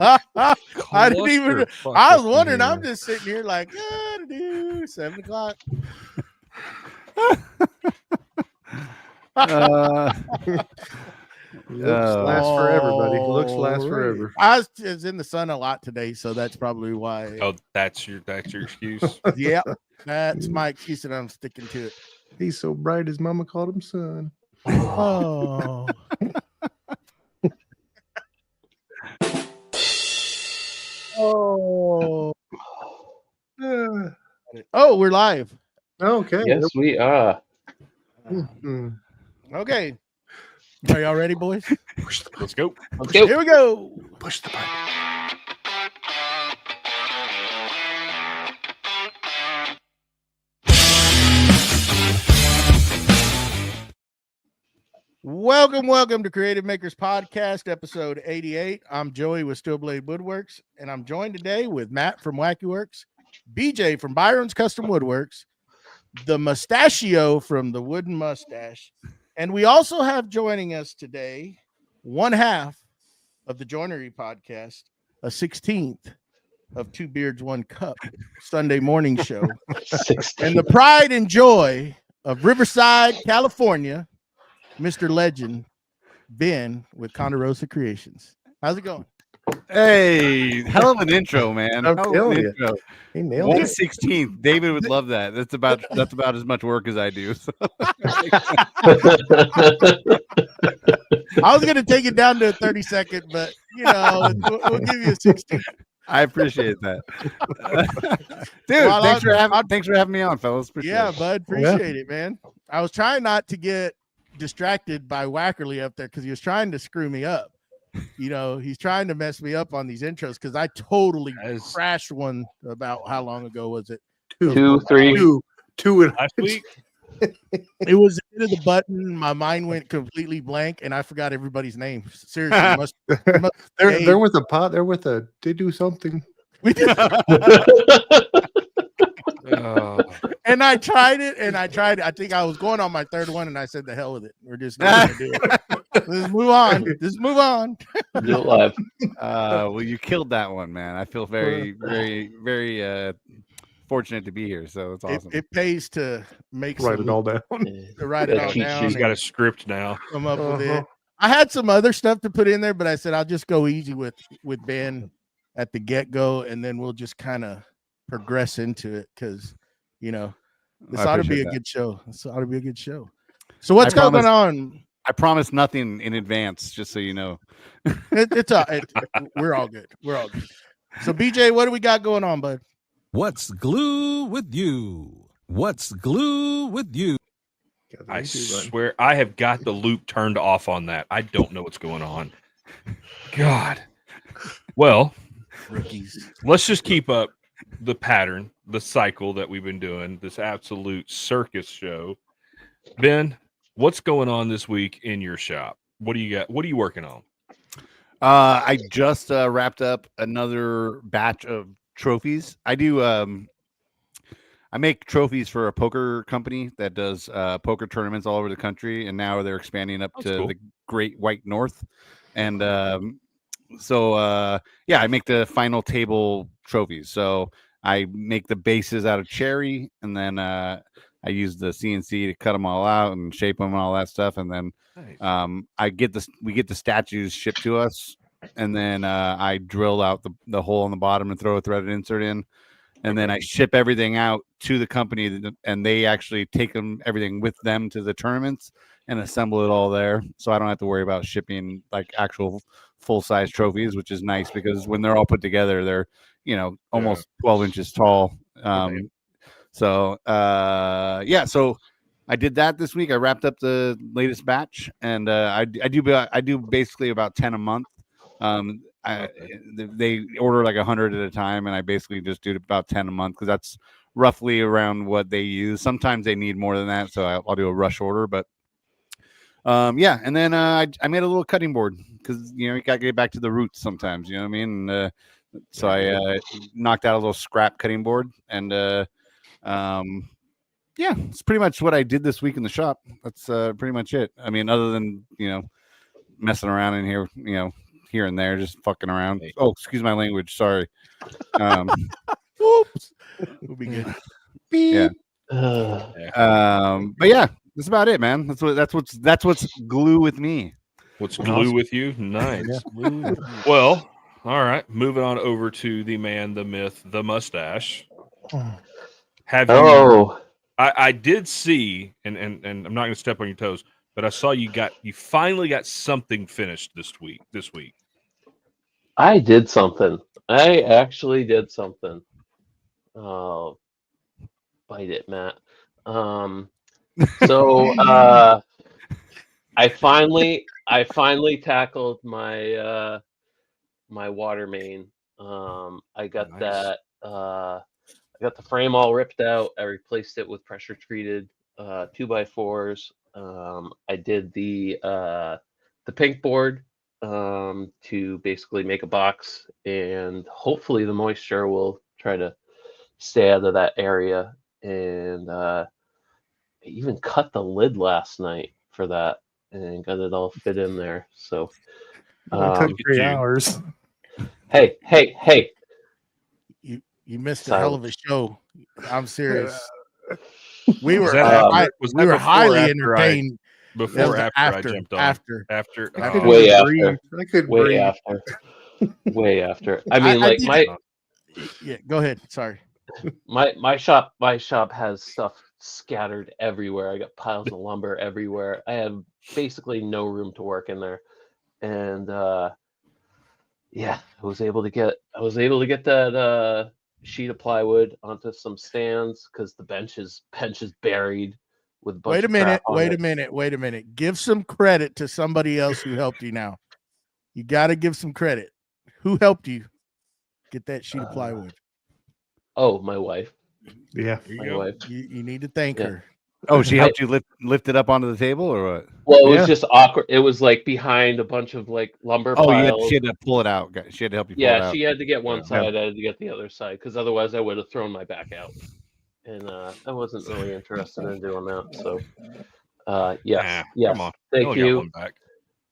I didn't even. I was wondering. I'm here. just sitting here like, 7 o'clock. Looks last forever, buddy. Looks last forever. I was in the sun a lot today, so that's probably why. Oh, that's your excuse. Yeah, that's my excuse, and I'm sticking to it. He's so bright, his mama called him son. Oh. Oh. Oh, we're live. Okay. Yes, we are. Mm-hmm. Okay. Are y'all ready, boys? Let's go. Let's go. Here we go. Push the button. Welcome to Creative Makers Podcast, episode 88. I'm Joey with Steelblade Woodworks, and I'm joined today with Matt from Wackey Works, BJ from Byroms Custom Woodworks, the Mustachio from the Wooden Mustache, and we also have joining us today one half of the Joinery Podcast, a 16th of Two Beards, One Cup Sunday morning show, and the pride and joy of Riverside, California, Mr. Legend, Ben with Conderosa Creations. How's it going? Hey, hell of an intro, man. I'm Hell of telling an you. intro. He nailed it. 1/16. David would love that. That's about as much work as I do. So. I was gonna take it down to a 30-second, but we'll give you a 16. I appreciate that. Dude, Well, thanks for having me on, fellas. Appreciate Yeah, it. bud, appreciate it, man. I was trying not to get distracted by Wackerle up there because he was trying to screw me up. He's trying to mess me up on these intros because I totally crashed one about how long ago was it? Two, three. Two and Last week. It was into the button. My mind went completely blank, and I forgot everybody's name. Seriously, they're with a pot. They're with a. They do something. we did. And I tried it. I think I was going on my third one, and I said, "The hell with it. We're just not gonna do it. Let's move on. Just move on." Do it live. Well, you killed that one, man. I feel very, very, very fortunate to be here. So it's awesome. It pays to make Write it all down. to write it all down. She's got a script now. Come up with it. I had some other stuff to put in there, but I said I'll just go easy with Ben at the get-go, and then we'll just kind of progress into it because this ought to be a good show. This ought to be a good show. So what's going on? I promise nothing in advance, just so you know. We're all good. We're all good. So BJ, what do we got going on, bud? What's glue with you? What's glue with you? I swear I have got the loop turned off on that. I don't know what's going on. God. Well, Rookies. Let's just keep up the pattern, the cycle that we've been doing, this absolute circus show. Ben, what's going on this week in your shop? What do you got? What are you working on? I just wrapped up another batch of trophies. I make trophies for a poker company that does poker tournaments all over the country, and now they're expanding up to the Great White North. And so I make the final table trophies. So I make the bases out of cherry, and then I use the CNC to cut them all out and shape them and all that stuff. And then we get the statues shipped to us, and then I drill out the hole on the bottom and throw a threaded insert in. And then I ship everything out to the company, and they actually take everything with them to the tournaments and assemble it all there. So I don't have to worry about shipping like actual full-size trophies, which is nice because when they're all put together, they're almost 12 inches tall. So I did that this week. I wrapped up the latest batch, and I do basically about 10 a month. They order like 100 at a time, and I basically just do about 10 a month because that's roughly around what they use. Sometimes they need more than that, so I'll do a rush order. But and then I made a little cutting board because you gotta get back to the roots sometimes. You know what I mean? And, so I knocked out a little scrap cutting board, and it's pretty much what I did this week in the shop. That's pretty much it. I mean, other than messing around in here, here and there, just fucking around. Hey. Oh, excuse my language. Sorry. Oops. We'll be good. Yeah. But yeah, that's about it, man. That's what's glue with me. What's glue with you? Nice. Well, all right. Moving on over to the man, the myth, the mustache. Have you? Oh, I did see, and I'm not going to step on your toes, but I saw you finally got something finished this week. I did something. I actually did something. Oh, bite it, Matt. So I finally tackled my my water main. I got Nice. that. I got the frame all ripped out. I replaced it with pressure treated 2x4s. I did the pink board to basically make a box, and hopefully the moisture will try to stay out of that area. And I even cut the lid last night for that and got it all fit in there. So It took Look at 3 you. hours. hey, You missed a hell of a show. I'm serious. Was We were that before highly or after entertained. Before That or was after I jumped on? after. After. I Oh, couldn't Way even after. breathe. I couldn't way breathe. after. Way after. I mean, I like did- my Yeah, go ahead. Sorry. my shop has stuff scattered everywhere. I got piles of lumber everywhere. I have basically no room to work in there. And yeah, I was able to get that sheet of plywood onto some stands because the bench is buried with a bunch Wait a of crap minute. on Wait it. a minute. Give some credit to somebody else who helped you now. You got to give some credit. Who helped you get that sheet of plywood? Oh, my wife. Yeah. there you My go. wife. You need to thank Yeah. her. Oh, she helped you lift it up onto the table, or what? Well, it Yeah. was just awkward. It was like behind a bunch of like lumber Oh, piles. she had to pull it out. She had to help you pull it Yeah, out. she had to get one Yeah. side. I had to get the other side because otherwise I would have thrown my back out, and I wasn't really interested in doing that. So, yes, yes. Come on. Thank only got you, one back.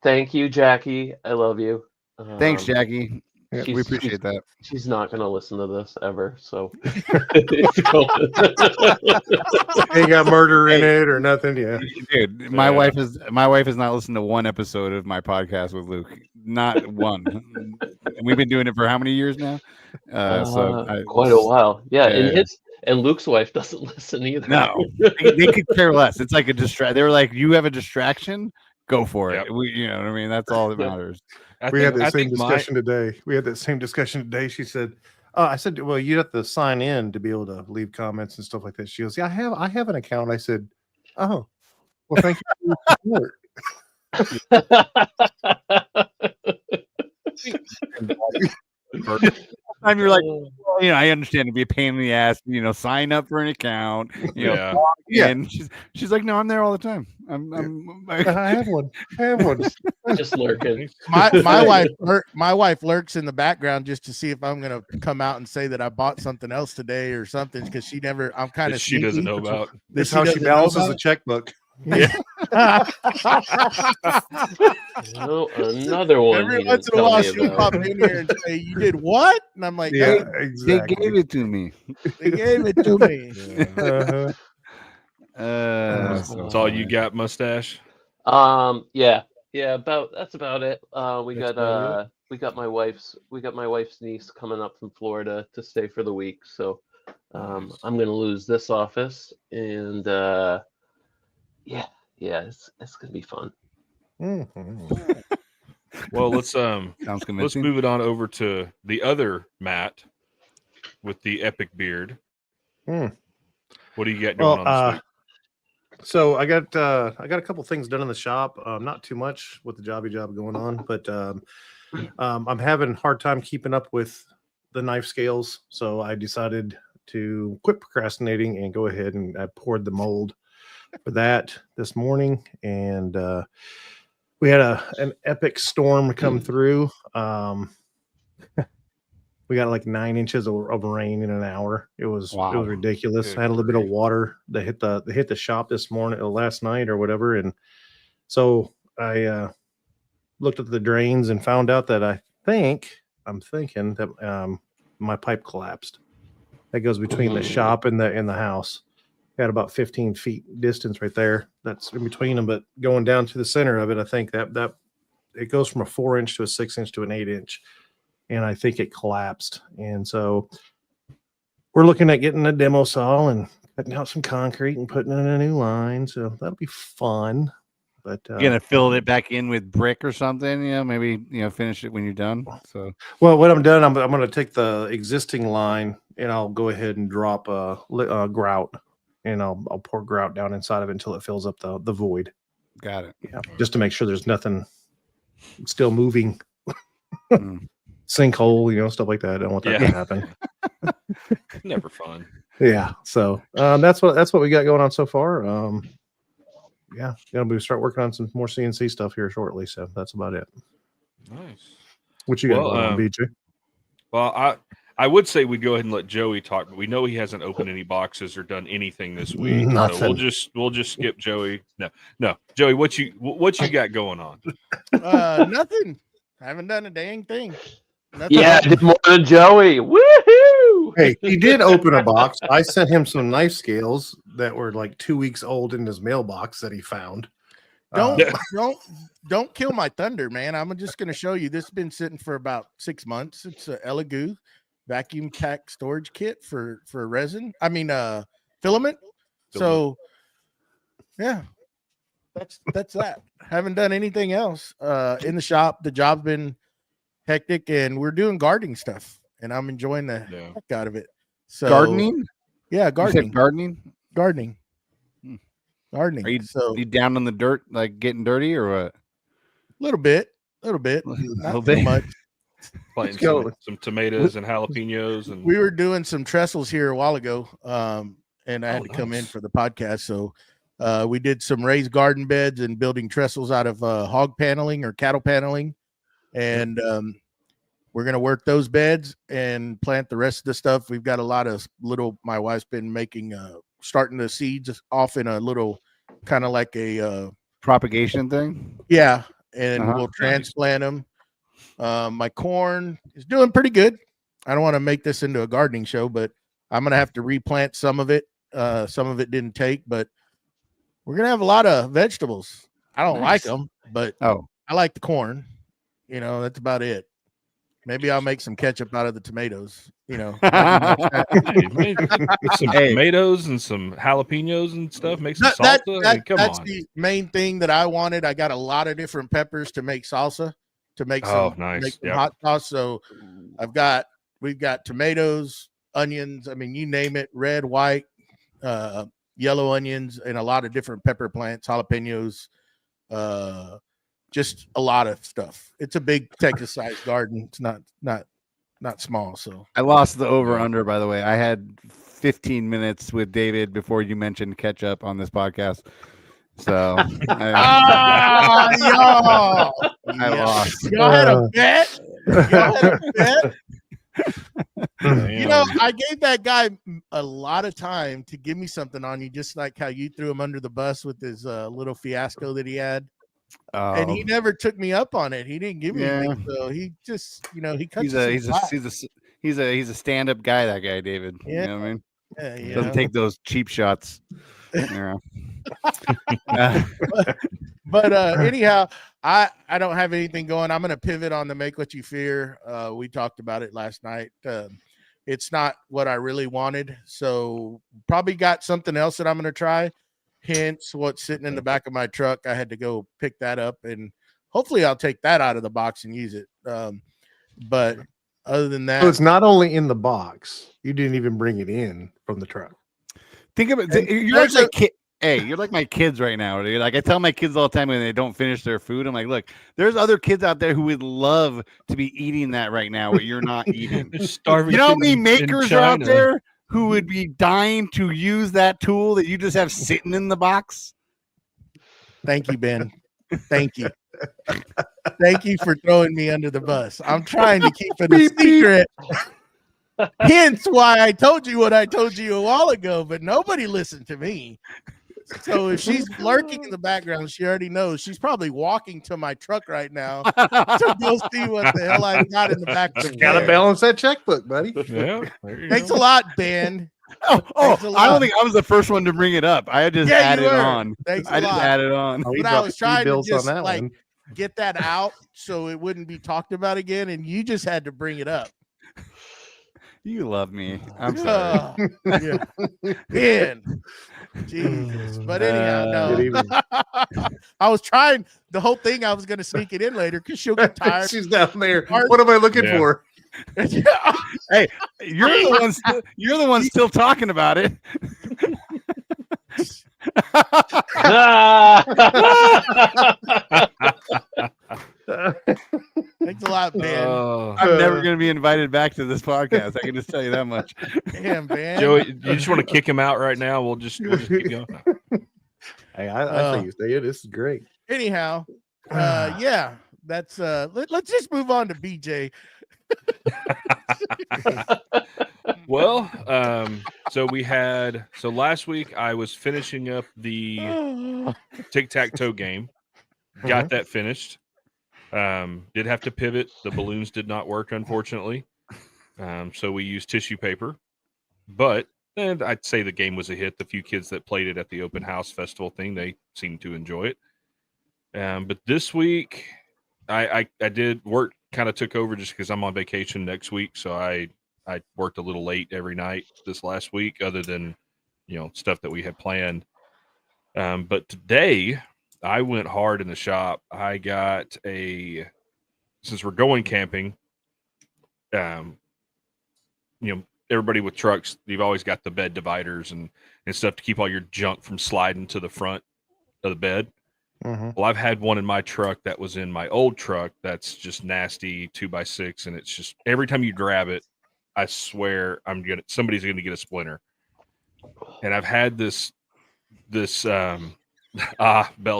thank you, Jackie. I love you. Thanks, Jackie. Yeah, We appreciate that. She's not gonna listen to this ever. So, Ain't got murder in it or nothing. Yeah. Dude, my wife has not listened to one episode of my podcast with Luke. Not one. And we've been doing it for how many years now? quite a while. Yeah, Yeah. and Luke's wife doesn't listen either. No, they could care less. It's like a distract. They were like, "You have a distraction, go for it." Yep. You know what I mean? That's all that matters. We had that same discussion today. She said, I said, well, you have to sign in to be able to leave comments and stuff like that. She goes, yeah, I have an account. I said, oh, well, thank you for your support. Time you're like, well, I understand it'd be a pain in the ass, sign up for an account, Yeah. and she's like, no, I'm there all the time. I have one. Just lurking. My wife lurks in the background just to see if I'm gonna come out and say that I bought something else today or something because she never. I'm kind of she doesn't know about. That's how she balances the checkbook. Yeah. Another one. Every once in a while, she'll pop in here and say, "You did what?" And I'm like, Yeah, "Hey, exactly. They gave it to me. they gave it to me." That's all you got, mustache? Yeah. That's about it. We got my wife's niece coming up from Florida to stay for the week, so I'm gonna lose this office, and it's gonna be fun. Well, let's Sounds let's convincing. move it on over to the other Matt with the epic beard. What do you got going on this week? So I got a couple things done in the shop. Not too much with the job going on, but I'm having a hard time keeping up with the knife scales. So I decided to quit procrastinating and go ahead and I poured the mold for that this morning. And we had an epic storm come through. We got like 9 inches of rain in an hour. It was ridiculous. Good I had a little bit of water that hit the shop this morning, last night or whatever, and so I looked at the drains and found out that I'm thinking that my pipe collapsed. That goes between the shop and the house. Got about 15 feet distance right there. That's in between them, but going down to the center of it, I think that it goes from a 4-inch to a 6-inch to an 8-inch, and I think it collapsed. And so we're looking at getting a demo saw and cutting out some concrete and putting in a new line. So that'll be fun. But You're gonna fill it back in with brick or something, maybe finish it when you're done. So well, when I'm done, I'm going to take the existing line and I'll go ahead and drop a grout, and I'll pour grout down inside of it until it fills up the void. Got it. Yeah, just to make sure there's nothing still moving. Sinkhole, stuff like that. I don't want that to happen. Never fun. Yeah. So that's what we got going on so far. Yeah, we start working on some more CNC stuff here shortly. So that's about it. Nice. What you got going on, BJ? Well, I would say we'd go ahead and let Joey talk, but we know he hasn't opened any boxes or done anything this week. Nothing. So we'll just skip Joey. No, Joey, what you got going on? Nothing. I haven't done a dang thing. Nothing. Yeah, I did more than Joey. Woohoo! Hey, he did open a box. I sent him some knife scales that were like 2 weeks old in his mailbox that he found. Don't kill my thunder, man. I'm just going to show you. This has been sitting for about 6 months. It's a Elegoo vacuum pack storage kit for resin. Filament. So yeah, that's that. Haven't done anything else in the shop. The job's been hectic, and we're doing gardening stuff, and I'm enjoying the heck out of it. So gardening? Yeah, gardening. You said gardening? Gardening. Gardening. Are you down on the dirt, like getting dirty, or what? A little bit. Not too much. Planting some tomatoes and jalapenos, and we were doing some trestles here a while ago, and I had to come in for the podcast. So we did some raised garden beds and building trestles out of hog paneling or cattle paneling, and we're gonna work those beds and plant the rest of the stuff. We've got a lot of my wife's been making starting the seeds off in a little kind of like a propagation thing. Yeah, and we'll transplant them. My corn is doing pretty good. I don't want to make this into a gardening show, but I'm going to have to replant some of it. Some of it didn't take, but we're going to have a lot of vegetables. I don't like them, but I like the corn. That's about it. Maybe I'll make some ketchup out of the tomatoes. Some tomatoes and some jalapenos and stuff. Make some salsa. That's the main thing that I wanted. I got a lot of different peppers to make salsa. To make some, make some hot sauce. So we've got tomatoes, onions. I mean, you name it, red, white, yellow onions, and a lot of different pepper plants, jalapenos, just a lot of stuff. It's a big Texas-sized garden. It's not small. So I lost the over/under, by the way. I had 15 minutes with David before you mentioned ketchup on this podcast. So I lost. Y'all had a bet. I gave that guy a lot of time to give me something on you, just like how you threw him under the bus with his little fiasco that he had. And he never took me up on it. He didn't give me anything. So he just, he cuts. He's a stand-up guy. That guy, David. Yeah. You know what I mean? Yeah, he doesn't take those cheap shots. Yeah. But anyhow, I don't have anything going. I'm going to pivot on the Make What You Fear. We talked about it last night. It's not what I really wanted, so probably got something else that I'm going to try. Hence, what's sitting in the back of my truck. I had to go pick that up, and hopefully, I'll take that out of the box and use it. But other than that, so it's not only in the box. You didn't even bring it in from the truck. Think of it. You're like my kids right now. Dude. Like I tell my kids all the time when they don't finish their food, I'm like, look, there's other kids out there who would love to be eating that right now, what you're not eating. Starving. You know how many makers are out there who would be dying to use that tool that you just have sitting in the box? Thank you, Ben. Thank you. Thank you for throwing me under the bus. I'm trying to keep it a secret. Hence why I told you what I told you a while ago, but nobody listened to me. So if she's lurking in the background, she already knows. She's probably walking to my truck right now to go see what the hell I've got in the back. Gotta balance that checkbook, buddy. Yeah. Thanks a lot, Ben. Oh, Thanks a I don't lot. think I was the first one to bring it up. I just Yeah, you added were. on. Thanks a I just lot. added on. Oh, he But I dropped was 3 trying to bills just on that like one. get that out so it wouldn't be talked about again, and you just had to bring it up. You love me. I'm sorry. Yeah. Ben. Jesus. But anyhow, Good no. evening. I was trying the whole thing. I was going to sneak it in later because she'll get tired. She's down there. What am I looking Yeah. for? Hey, you're the one still talking about it. Thanks a lot, Ben. I'm never going to be invited back to this podcast. I can just tell you that much. Damn, Ben. Joey, you just want to kick him out right now? We'll just keep going. Hey, I think you stay. This is great. Anyhow, yeah, that's let's just move on to BJ. Well, so last week I was finishing up the tic-tac-toe game. Got that finished. Did have to pivot. The balloons did not work, unfortunately. So we used tissue paper. But I'd say the game was a hit. The few kids that played it at the open house festival thing, they seemed to enjoy it. But this week, I did work, kind of took over just because I'm on vacation next week. So I worked a little late every night this last week, other than, stuff that we had planned. But today I went hard in the shop. I got since we're going camping, everybody with trucks, you've always got the bed dividers and stuff to keep all your junk from sliding to the front of the bed. Mm-hmm. Well, I've had one in my truck that was in my old truck that's just nasty 2x6, and it's just every time you grab it, I swear somebody's gonna get a splinter. And I've had this belt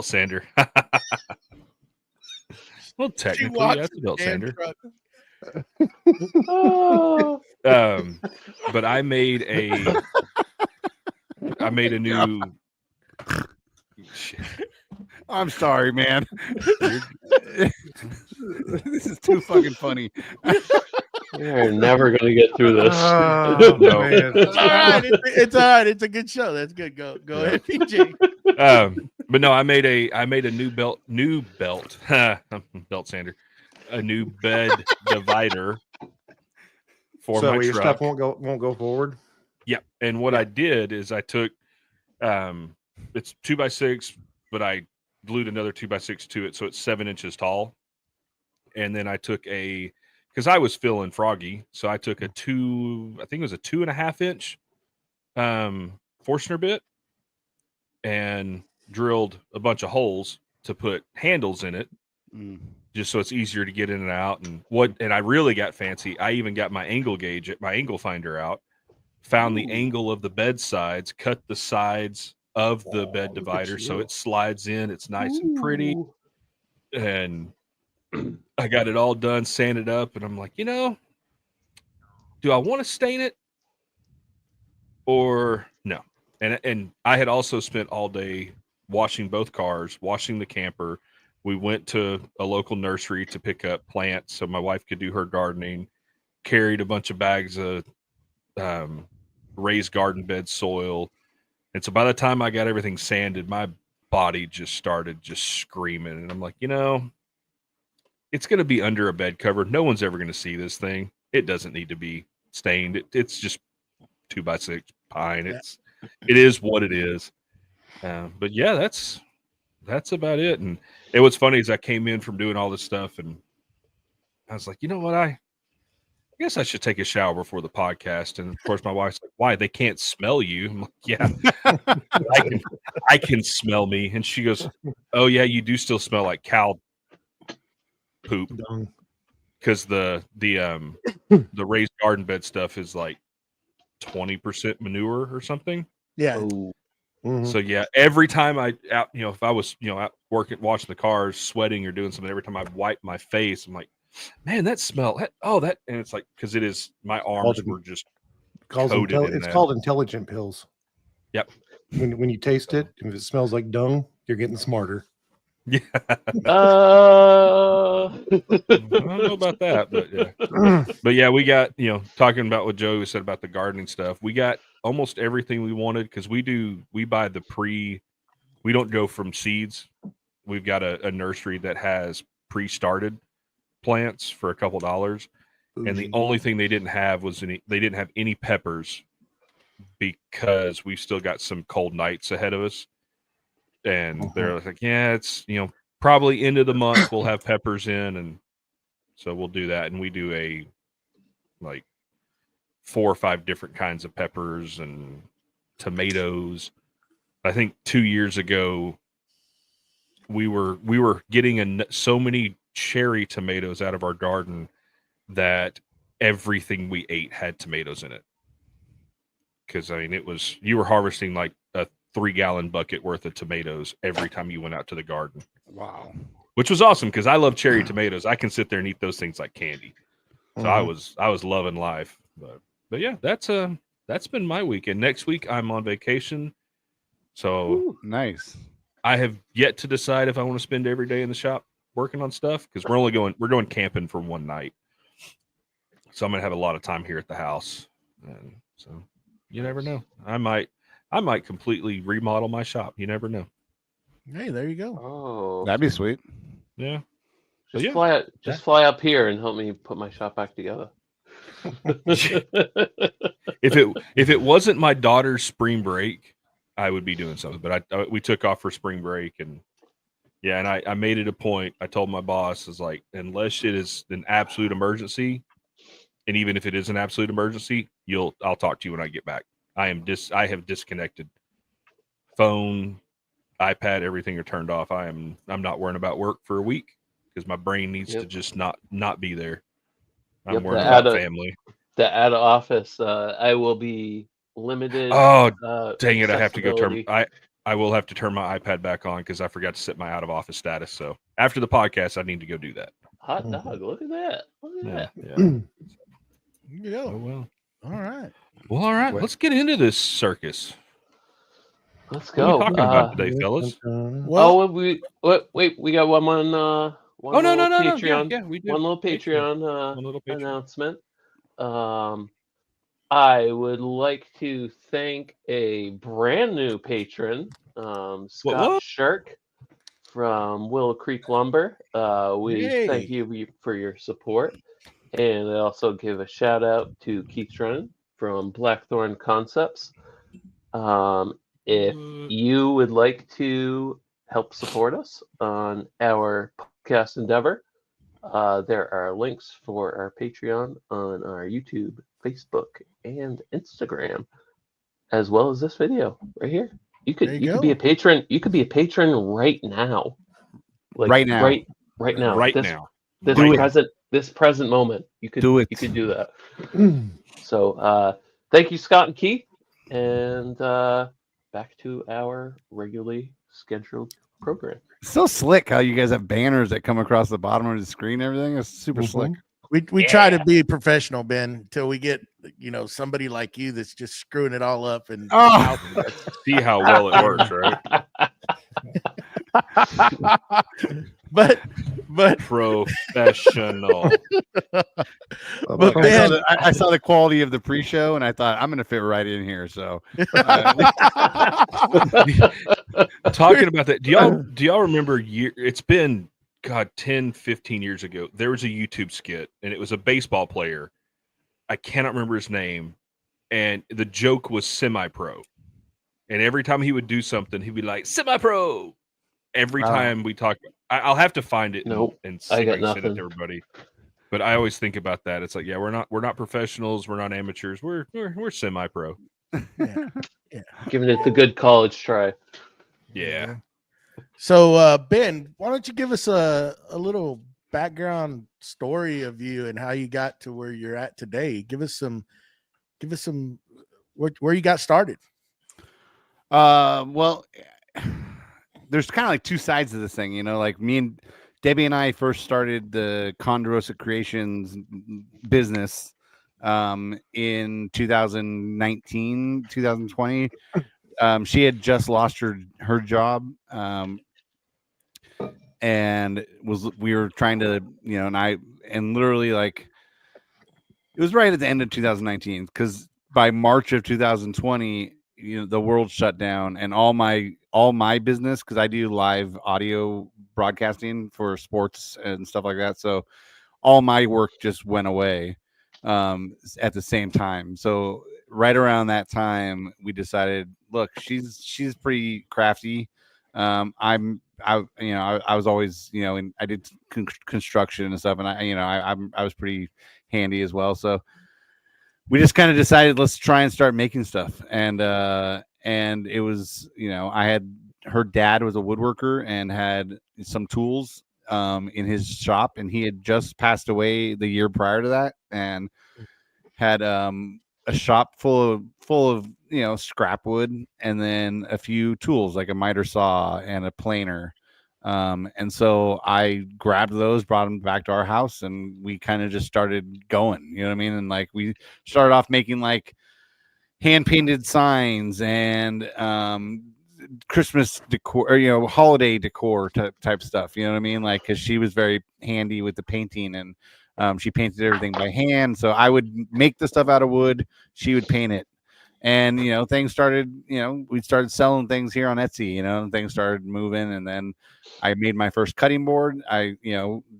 sander. Well, technically that's a belt sander. But I made a new shit. I'm sorry, man. This is too fucking funny. We're never gonna get through this. Oh, No. man. It's all right. It's all right. It's a good show. That's good. Go ahead, PJ. But no, I made a new belt sander, a new bed divider for So my your truck. stuff won't go forward. Yep. And what I did is I took it's 2x6, but I glued another 2x6 to it, so it's 7 inches tall. And then I took because I was feeling froggy, so I took I think it was a 2.5 inch Forstner bit and drilled a bunch of holes to put handles in it, just so it's easier to get in and out. And I really got fancy. I even got my angle finder out, found the angle of the bed sides, cut the sides of the bed divider so it slides in. It's nice and pretty. And I got it all done, sanded up, and I'm like, do I want to stain it or no? And I had also spent all day washing both cars, washing the camper. We went to a local nursery to pick up plants so my wife could do her gardening, carried a bunch of bags of raised garden bed soil. And so by the time I got everything sanded, my body just started screaming. And I'm like, it's going to be under a bed cover. No one's ever going to see this thing. It doesn't need to be stained. It's just 2x6 pine. It is what it is. But yeah, that's about it. And what's funny is I came in from doing all this stuff and I was like, you know what? I guess I should take a shower before the podcast. And of course my wife's like, why? They can't smell you. I'm like, yeah, I can smell me. And she goes, oh yeah, you do still smell like cow poop, because the raised garden bed stuff is like 20% manure or something. Yeah. Mm-hmm. So yeah, every time if I was out working, washing the cars, sweating or doing something, every time I wipe my face, I'm like, man, that smell. And it's like, because my arms were just coated in It's that. called intelligent pills. Yep. when you taste it, if it smells like dung, you're getting smarter. Yeah. Uh, I don't know about that, but yeah. But yeah, we got, talking about what Joey said about the gardening stuff, we got almost everything we wanted because we buy we don't go from seeds. We've got a nursery that has pre-started plants for a couple $. And the only thing they didn't have was they didn't have any peppers because we've still got some cold nights ahead of us. And they're like, yeah, it's, probably end of the month we'll have peppers in. And so we'll do that. And we do like 4 or 5 different kinds of peppers and tomatoes. I think 2 years ago, we were getting so many cherry tomatoes out of our garden that everything we ate had tomatoes in it. Because you were harvesting like a 3-gallon bucket worth of tomatoes every time you went out to the garden. Wow. Which was awesome because I love cherry tomatoes. I can sit there and eat those things like candy. So I was loving life. But yeah, that's been my weekend. Next week I'm on vacation. So Ooh, nice. I have yet to decide if I want to spend every day in the shop working on stuff because we're going camping for one night. So I'm gonna have a lot of time here at the house. And so you never know. I might completely remodel my shop. You never know. Hey, there you go. oh, That'd be sweet. Yeah. just fly up here and help me put my shop back together. If it wasn't my daughter's spring break, I would be doing something. But we took off for spring break, and yeah, and I made it a point. I told my boss, I was like, unless it is an absolute emergency, and even if it is an absolute emergency, I'll talk to you when I get back. I have disconnected. Phone, iPad, everything are turned off. I'm not worrying about work for a week because my brain needs to just not be there. I'm worrying about family. The out of office, I will be limited. Oh, dang it! I have to go turn. accessibility. I will have to turn my iPad back on because I forgot to set my out of office status. So after the podcast, I need to go do that. Hot dog! Look at that! Look at that! Yeah. Yeah. Oh well. All right. Well, all right. Let's get into this circus. Let's What are go. we talking about today, fellas? Well, Wait, we got one No. Patreon. Yeah, we did. One little Patreon One little Patreon. announcement. I would like to thank a brand new patron, Scott Shirk from Willow Creek Lumber. We thank you for your support. And I also give a shout out to Keith Drennan from Blackthorn Concepts. If you would like to help support us on our podcast endeavor, there are links for our Patreon on our YouTube, Facebook, and Instagram, as well as this video right here. You could be a patron. You could be a patron right now. Right now. Right now. Right now. This present moment. You could do it. You could do that. So thank you, Scott and Keith, and back to our regularly scheduled program. So slick how you guys have banners that come across the bottom of the screen. Everything is super slick. We try to be professional, Ben, until we get somebody like you that's just screwing it all up and see how well it works, right? but professional. But Ben, I saw the quality of the pre-show and I thought I'm going to fit right in here. So talking about that, do y'all remember it's been 10, 15 years ago, there was a YouTube skit and it was a baseball player. I cannot remember his name. And the joke was semi-pro. And every time he would do something, he'd be like, semi-pro. Every time we talk, I'll have to find it and see if I can send it to everybody. But I always think about that. It's like, yeah, we're not professionals. We're not amateurs. We're semi-pro. Yeah. Giving it the good college try. Yeah. So Ben, why don't you give us a little background story of you and how you got to where you're at today? Give us some where you got started. Well, there's kind of like two sides of this thing, like me and Debbie and I first started the Conderosa Creations business in 2019, 2020. she had just lost her job, and we were trying to, and literally like it was right at the end of 2019, because by March of 2020, the world shut down, and all my business, because I do live audio broadcasting for sports and stuff like that, so all my work just went away at the same time. So right around that time, we decided, look, she's pretty crafty. I was always, and I did construction and stuff, and I was pretty handy as well. So we just kind of decided, let's try and start making stuff. And it was, her dad was a woodworker and had some tools in his shop, and he had just passed away the year prior to that, and had a shop full of scrap wood, and then a few tools like a miter saw and a planer. And so I grabbed those, brought them back to our house, and we kind of just started going, you know what I mean? And like we started off making like hand painted signs and Christmas decor, or holiday decor type stuff, you know what I mean? Like, because she was very handy with the painting, and she painted everything by hand. So I would make the stuff out of wood, she would paint it. And things started, we started selling things here on Etsy, and things started moving. And then I made my first cutting board. I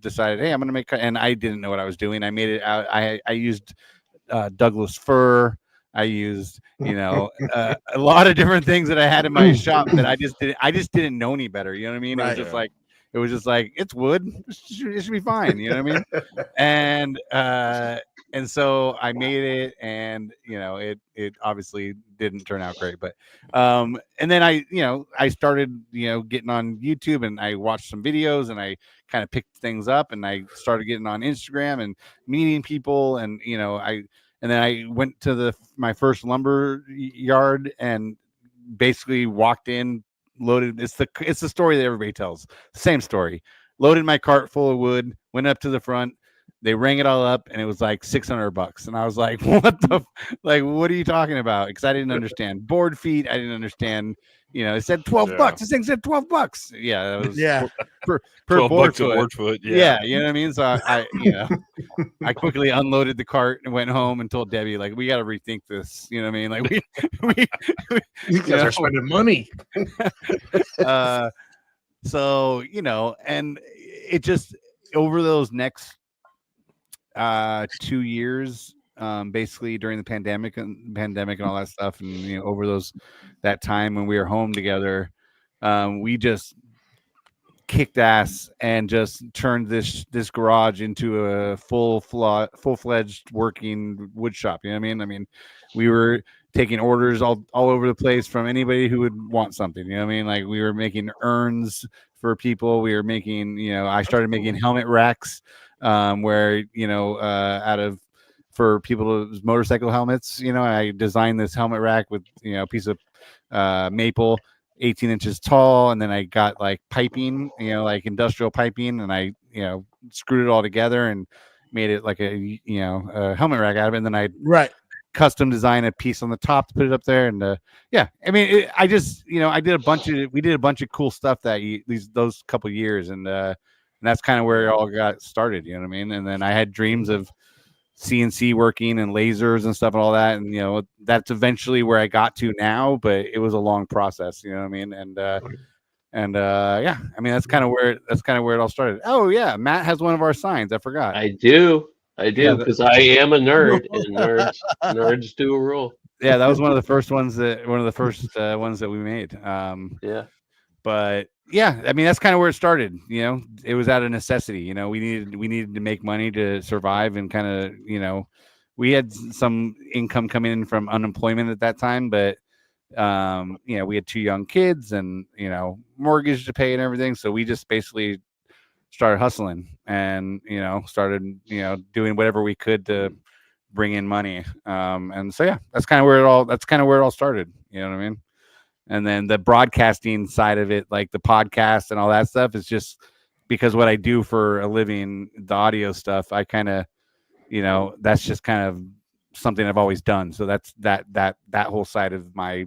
decided, hey, I'm gonna make and I didn't know what I was doing. I made it out. I used Douglas fir. I used, a lot of different things that I had in my shop that I just didn't know any better. You know what I mean? Right. It was just like, it's wood. It should be fine. You know what I mean? And so I made it, and it obviously didn't turn out great, but and then I started getting on YouTube, and I watched some videos, and I kind of picked things up, and I started getting on Instagram and meeting people, and and then I went to my first lumber yard and basically walked in, loaded. It's the story that everybody tells. Same story. Loaded my cart full of wood, went up to the front. They rang it all up, and it was like $600. And I was like, what are you talking about? Because I didn't understand board feet. I didn't understand, it said $12. This thing said $12. Yeah. That was per board foot. Yeah. You know what I mean? So I quickly unloaded the cart and went home and told Debbie, like, we got to rethink this. You know what I mean? Like you guys are spending money. So, and it just, over those next 2 years, basically during the pandemic and all that stuff, and over that time when we were home together, we just kicked ass and just turned this garage into a full-fledged working wood shop. You know what I mean? We were taking orders all over the place from anybody who would want something. You know what I mean? Like, we were making urns for people. We were making, I started making helmet racks, where for people's motorcycle helmets. I designed this helmet rack with a piece of maple 18 inches tall, and then I got like piping, like industrial piping, and I screwed it all together and made it like a helmet rack out of it. And then I custom design a piece on the top to put it up there. And I did a bunch of cool stuff those couple years, and that's kind of where it all got started. You know what I mean? And then I had dreams of CNC working and lasers and stuff and all that, and that's eventually where I got to now, but it was a long process. You know what I mean? And that's kind of where it all started. Oh yeah, Matt has one of our signs. I forgot. I do because I am a nerd, and nerds do rule. Yeah, that was one of the first ones that we made. But yeah, that's kind of where it started. It was out of necessity. We needed to make money to survive, and kind of, we had some income coming in from unemployment at that time, but we had 2 young kids, and mortgage to pay and everything. So we just basically started hustling, and started doing whatever we could to bring in money. And so that's kind of where it all started. You know what I mean? And then the broadcasting side of it, like the podcast and all that stuff, is just because what I do for a living, the audio stuff, I kind of, that's just kind of something I've always done. So that's that whole side of my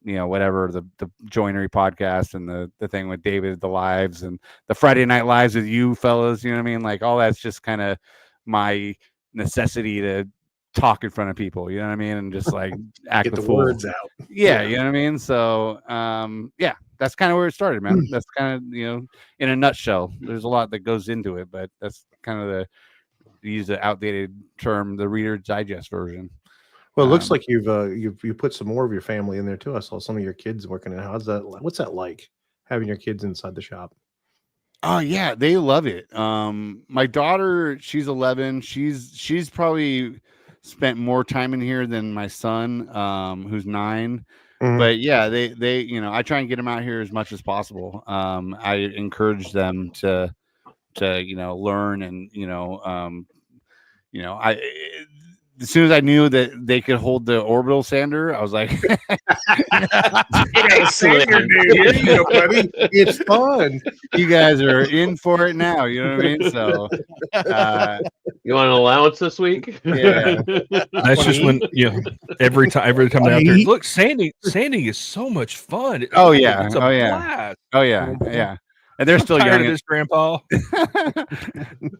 whatever, the joinery podcast and the thing with David, the lives, and the Friday night lives with you fellas, you know what I mean? Like all that's just kind of my necessity to talk in front of people, you know what I mean? And just like act Get the fool. words out. Yeah, you know what I mean? So yeah, that's kind of where it started, man. That's kind of, in a nutshell. There's a lot that goes into it, but that's kind of to use the outdated term, the Reader's Digest version. Well, it looks like you put some more of your family in there too. I saw some of your kids working in. What's that like, having your kids inside the shop? Oh yeah, they love it. My daughter, she's 11. She's probably spent more time in here than my son, who's 9. But yeah, they I try and get them out here as much as possible. I encourage them to learn, and I as soon as I knew that they could hold the orbital sander, I was like, sander, dude. You know, buddy. It's fun. You guys are in for it now. You know what I mean? So you want an allowance this week? Yeah. That's just when every time they're out there, look, sanding is so much fun. It's a blast. Yeah. And they're still young. This grandpa.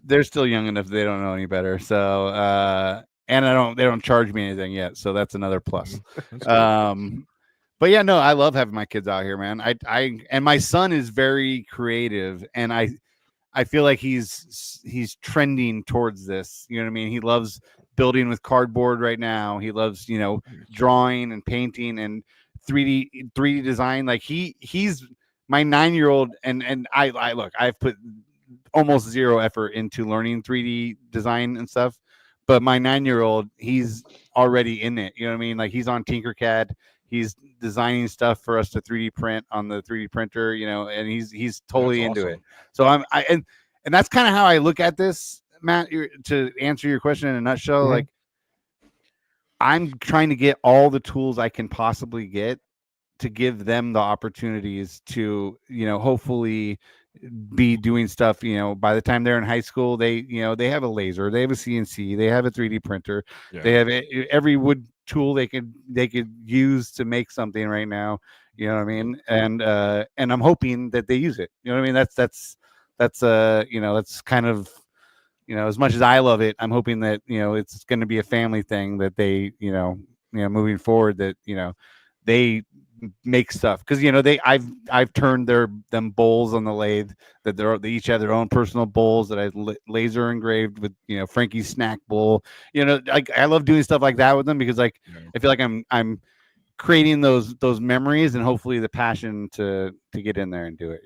They're still young enough they don't know any better. So and they don't charge me anything yet, so that's another plus. But yeah, no, I love having my kids out here, man. I and my son is very creative, and I feel like he's trending towards this. You know what I mean? He loves building with cardboard right now. He loves, drawing and painting and 3D design. Like he's my 9-year-old, and I look, I've put almost zero effort into learning 3D design and stuff. But my 9-year-old, he's already in it. You know what I mean? Like he's on Tinkercad. He's designing stuff for us to 3D print on the 3D printer, and he's totally into it. So and that's kind of how I look at this, Matt, to answer your question in a nutshell. Like I'm trying to get all the tools I can possibly get to give them the opportunities to, hopefully be doing stuff, by the time they're in high school. They have a laser, they have a CNC, they have a 3D printer, they have every wood tool they could use to make something right now, you know what I mean? And I'm hoping that they use it, you know what I mean? That's that's kind of, as much as I love it, I'm hoping that it's going to be a family thing, that they moving forward, that they make stuff, because I've turned them bowls on the lathe, that they each have their own personal bowls that I laser engraved with Frankie's snack bowl. Like I love doing stuff like that with them, because I feel like I'm creating those memories, and hopefully the passion to get in there and do it.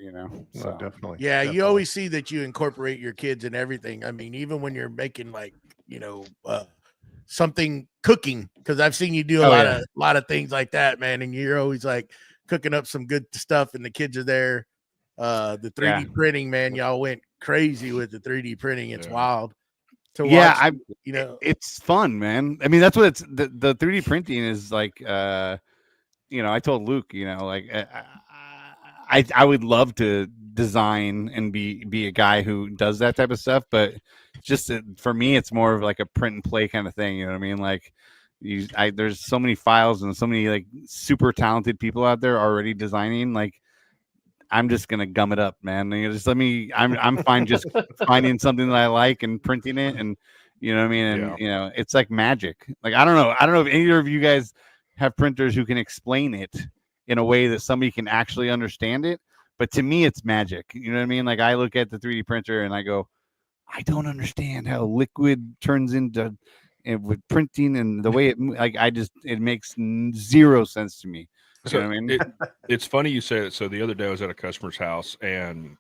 So definitely. Yeah, you always see that you incorporate your kids in everything. I mean, even when you're making like something cooking, because I've seen you do a lot of things like that, man, and you're always like cooking up some good stuff, and the kids are there. The 3D printing, man, y'all went crazy with the 3D printing. It's wild to watch. It's fun, man. I mean, that's what it's the 3D printing is like. I told Luke, like I would love to design and be a guy who does that type of stuff, but just for me, it's more of like a print and play kind of thing. You know what I mean? Like there's so many files and so many like super talented people out there already designing. Like I'm just gonna gum it up, man. I'm fine just finding something that I like and printing it, and you know what I mean. And it's like magic. Like I don't know if any of you guys have printers who can explain it in a way that somebody can actually understand it. But to me, it's magic. You know what I mean? Like I look at the 3D printer and I go, I don't understand how liquid turns into with printing and the way it makes zero sense to me. You know what I mean? It's funny you say it. So the other day I was at a customer's house, and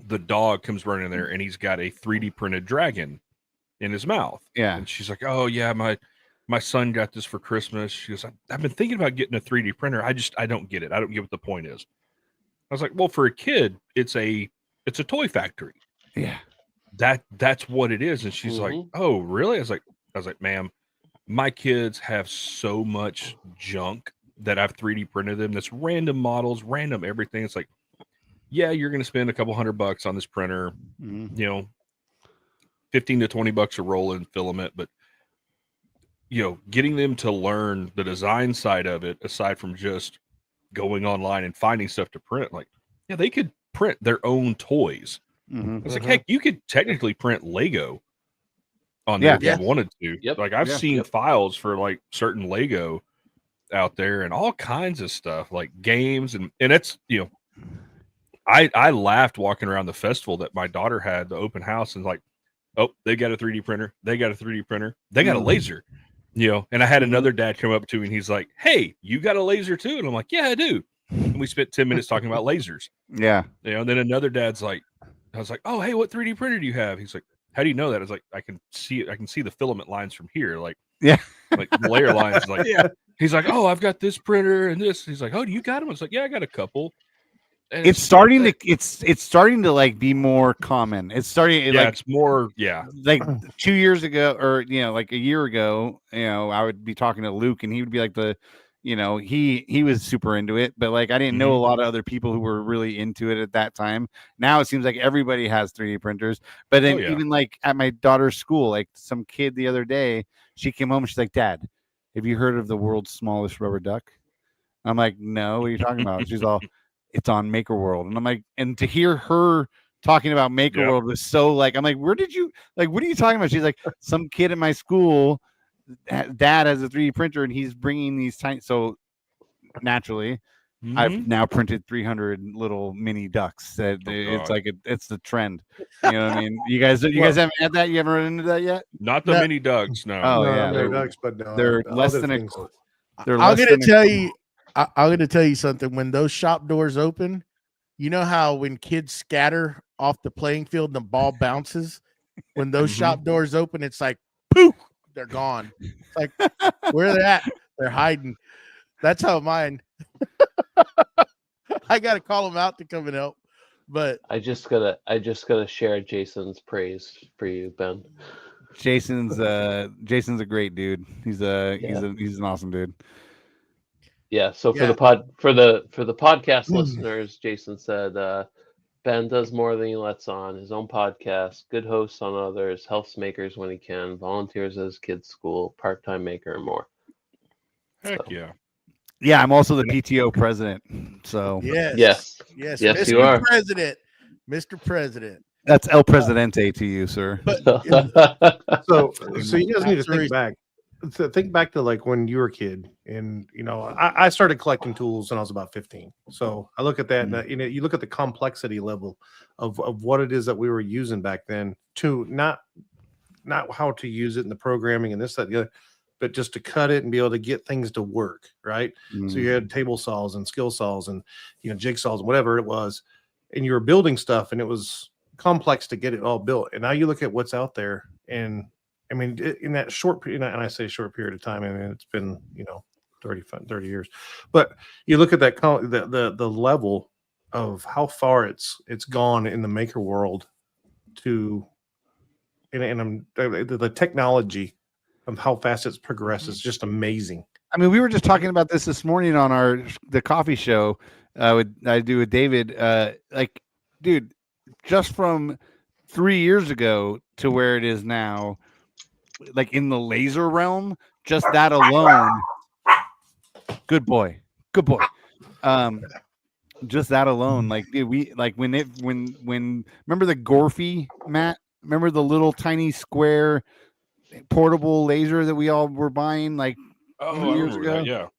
the dog comes running in there, and he's got a 3D printed dragon in his mouth. Yeah. And she's like, "Oh yeah, my son got this for Christmas." She goes, "I've been thinking about getting a 3D printer. I don't get it. I don't get what the point is." I was like, "Well, for a kid, it's a toy factory. Yeah, that's what it is." And she's like, "Oh, really?" I was like, "Ma'am, my kids have so much junk that I've 3D printed them. That's random models, random everything. It's like, yeah, you're going to spend a couple $100 on this printer, $15 to $20 a roll in filament, but getting them to learn the design side of it, aside from just going online and finding stuff to print. Like, yeah, they could print their own toys. Mhm. It's like, heck, you could technically print Lego on there if Yeah. you wanted to. Yep. Like, I've Yeah. seen files for like certain Lego out there and all kinds of stuff, like games, and it's I laughed walking around the festival that my daughter had, the open house, and like, oh, they got a 3D printer, they got a 3D printer, they got a laser, and I had another dad come up to me and he's like, hey, you got a laser too? And I'm like, yeah, I do. And we spent 10 minutes talking about lasers. Yeah. And then another dad's like, I was like, oh, hey, what 3D printer do you have? He's like, how do you know that? I was like, I can see it. I can see the filament lines from here. Like, Yeah. like the layer lines. Like, Yeah. He's like, oh, I've got this printer and this. He's like, oh, do you got them? I was like, yeah, I got a couple. And It's starting to it's starting to like be more common. It's starting yeah, like it's more, like 2 years ago, or like a year ago, I would be talking to Luke and he would be like he was super into it, but like I didn't know a lot of other people who were really into it at that time. Now it seems like everybody has 3D printers. But then even like at my daughter's school, like some kid the other day, she came home and she's like, Dad, have you heard of the world's smallest rubber duck? I'm like, no, what are you talking about? She's all, it's on Maker World. And I'm like, and to hear her talking about Maker World was so like, I'm like, what are you talking about? She's like, some kid in my school, dad has a 3D printer and he's bringing these tiny. So naturally, I've now printed 300 little mini ducks. That it's like it's the trend. You know what I mean? You guys haven't had that? You haven't run into that yet? Not the mini ducks, no. Oh No, yeah, they're ducks, but no, they're the less other than a. things. They're I'm less gonna than tell you. I'm gonna tell you something. When those shop doors open, you know how when kids scatter off the playing field and the ball bounces, when those shop doors open, it's like poof, they're gone. It's like where they're at, they're hiding. That's how mine. I gotta call them out to come and help. But I just gotta share Jason's praise for you, Ben. Jason's a great dude. He's an awesome dude. Yeah. So for the podcast listeners, Jason said Ben does more than he lets on. His own podcast, good hosts on others, helps makers when he can, volunteers at his kids' school, part-time maker, and more. Heck yeah. Yeah, I'm also the PTO president. So yes, Mr. you are. Mr. President. That's El Presidente to you, sir. But So you guys need to think back. Think back to like when you were a kid, and I started collecting tools when I was about 15. So I look at that, and you look at the complexity level of what it is that we were using back then, to not how to use it in the programming and this, that, the other, but just to cut it and be able to get things to work, right? So you had table saws and skill saws and jigsaws, whatever it was, and you were building stuff, and it was complex to get it all built. And now you look at what's out there, and I mean, in that short period, and I say short period of time, I mean, it's been 30 years, but you look at that the level of how far it's gone in the maker world to, and the technology of how fast it's progressed is just amazing. I mean, we were just talking about this morning on the coffee show I do with David. Like, dude, just from 3 years ago to where it is now, like in the laser realm, just that alone. Good boy. Just that alone, like dude, we like when remember the Gorfy, Matt? Remember the little tiny square portable laser that we all were buying like years ago?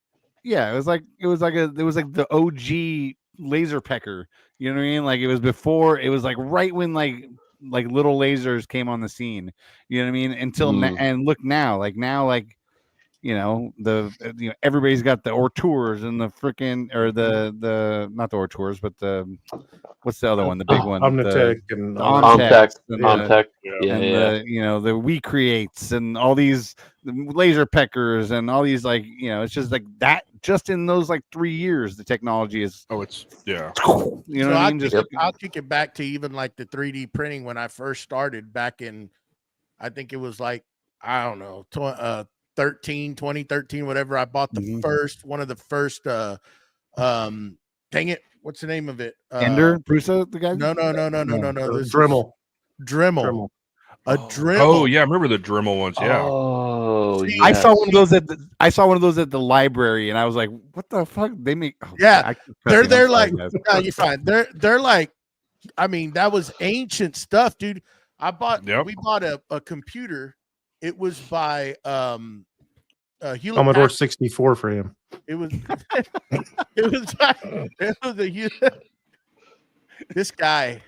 Yeah, it was like the OG laser pecker. You know what I mean? Like it was before. It was like right when like little lasers came on the scene. You know what I mean? Until and look now, everybody's got the Ortours and the freaking, or the not the Ortours, but the what's the other one? The big one, Omnitech and Omtech. The We Creates and all these laser peckers and all these it's just like that. Just in those 3 years, the technology is what I mean? I'll kick it back to even like the 3D printing when I first started back in, I think it was I don't know, 2013, whatever. I bought the first one of the first dang it, what's the name of it? Ender Prusa, the guy? No. Dremel. A Dremel. Oh yeah, I remember the Dremel ones. Yeah. Oh Oh, See, I saw yes. one of those at the library, and I was like, "What the fuck?" They make Yeah, I keep they're cussing, I'm like, sorry, guys. no, you're fine. They're like, I mean, that was ancient stuff, dude. Yep. We bought a computer. It was by Hewlett Commodore Packard. 64 for him. It was this guy.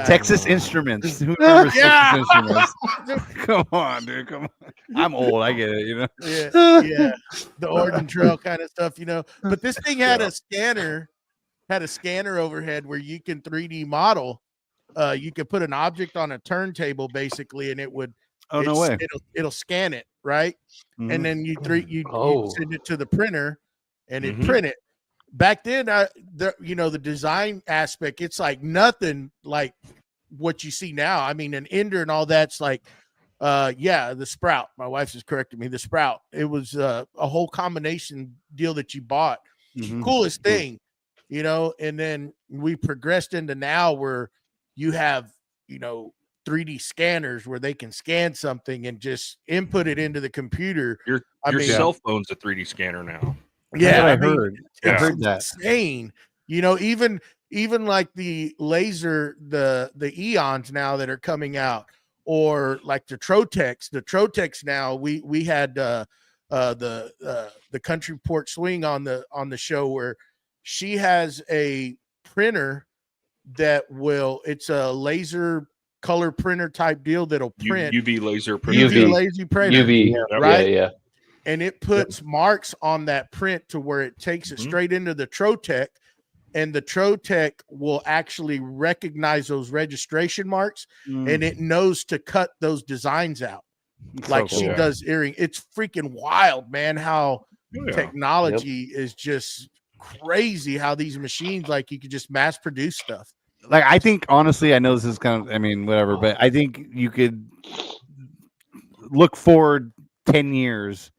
Texas Instruments. Who remembers Yeah. Texas Instruments? Come on, dude. Come on. I'm old. I get it. You know. Yeah, the Oregon Trail kind of stuff, But this thing had a scanner overhead where you can 3D model. You could put an object on a turntable basically, and it would. Oh, no way. It'll scan it, right? Mhm. And then you Oh. send it to the printer, and it Mhm. print it. Back then, the design aspect, it's like nothing like what you see now. I mean, an ender and all that's like, the Sprout. My wife is correcting me. The Sprout. It was a whole combination deal that you bought. Mhm. Coolest thing, And then we progressed into now where you have, 3D scanners where they can scan something and just input it into the computer. Your cell phone's a 3D scanner now. That's what I mean, heard. Yeah. I it's heard that. insane. Even like the laser, the Eons now that are coming out, or like the Trotex. The Trotex now, we had the Country Port Swing on the show where she has a printer that it's a laser color printer type deal that'll print UV laser printer. UV laser printer, UV. right? Yeah. And it puts marks on that print to where it takes it straight into the Trotec, and the Trotec will actually recognize those registration marks, and it knows to cut those designs out like so she cool. does earring. It's freaking wild, man, how technology is just crazy, how these machines, like you could just mass produce stuff. Like, I think, honestly, I know this is kind of, I mean, whatever, but I think you could look forward 10 years,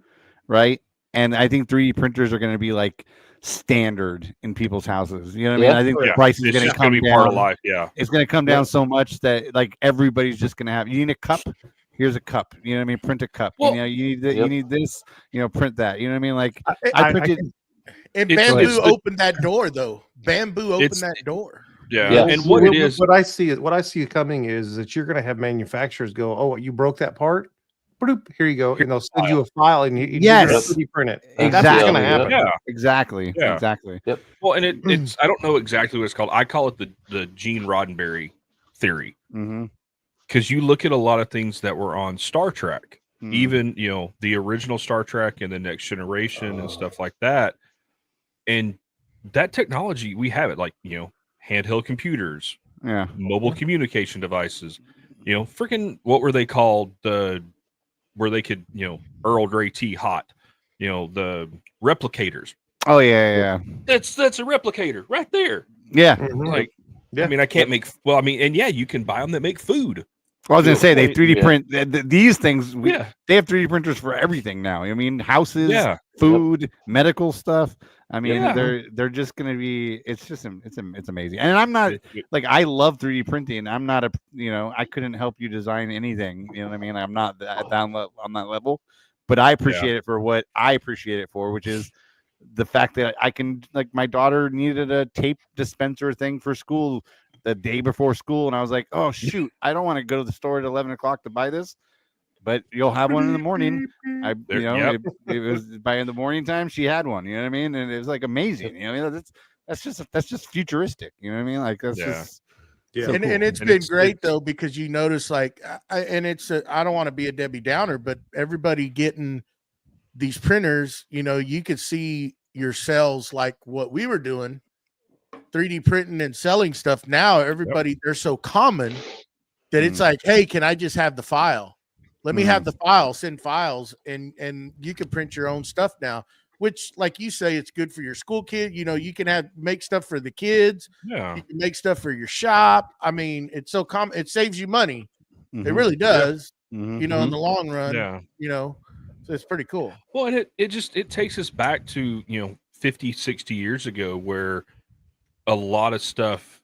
right? And I think 3D printers are going to be like standard in people's houses. You know what I mean? I think the price is going to come be down. part of life. Yeah. It's going to come down so much that like everybody's just going to have, you need a cup. Here's a cup. You know what I mean? Print a cup. Well, you need that. You need this. Print that. You know what I mean? Like I printed. And Bamboo opened that door, though. Bamboo opened that door. Yeah. And what it is, what I see coming is that you're going to have manufacturers go, "Oh, you broke that part. Bloop, here you go," and they'll send you a file, and you Yes. print it. Exactly. That's what's going to happen. Yeah. Exactly. Yeah. Exactly. Yep. Well, and it's I don't know exactly what it's called. I call it the Gene Roddenberry theory. Mm-hmm. Because you look at a lot of things that were on Star Trek, Mhm. even the original Star Trek and the Next Generation and stuff like that, and that technology, we have it, like handheld computers, mobile communication devices, freaking what were they called, where they could Earl Grey tea hot, the replicators. Oh yeah. That's a replicator right there. Yeah. Like, I mean, I can't make. Well, I mean, and you can buy them that make food. Well, I was gonna say they 3D print these things. They have 3D printers for everything now. I mean, houses, food, medical stuff. I mean, they're just gonna be. It's amazing. And I'm not like, I love 3D printing. I'm not I couldn't help you design anything. You know what I mean? I'm not on that level, but I appreciate it for what I appreciate it for, which is the fact that I can, like, my daughter needed a tape dispenser thing for school the day before school, and I was like, oh shoot, I don't want to go to the store at 11 o'clock to buy this, but you'll have one in the morning. It was by in the morning time she had one. You know what I mean? And it was like amazing. You know, that's just futuristic. You know what I mean? Like that's just. Yeah. So cool. And it's been great though, because you notice, like, I don't want to be a Debbie Downer, but everybody getting these printers, you could see your sales, like what we were doing, 3D printing and selling stuff. Now everybody, they're so common that it's like, hey, can I just have the file? Let me have the file, send files, and you can print your own stuff now, which, like you say, it's good for your school kid. You can make stuff for the kids. Yeah. You can make stuff for your shop. I mean, it's so common. It saves you money. It really does, in the long run. Yeah. So it's pretty cool. Well, and it takes us back to, 50, 60 years ago, where a lot of stuff,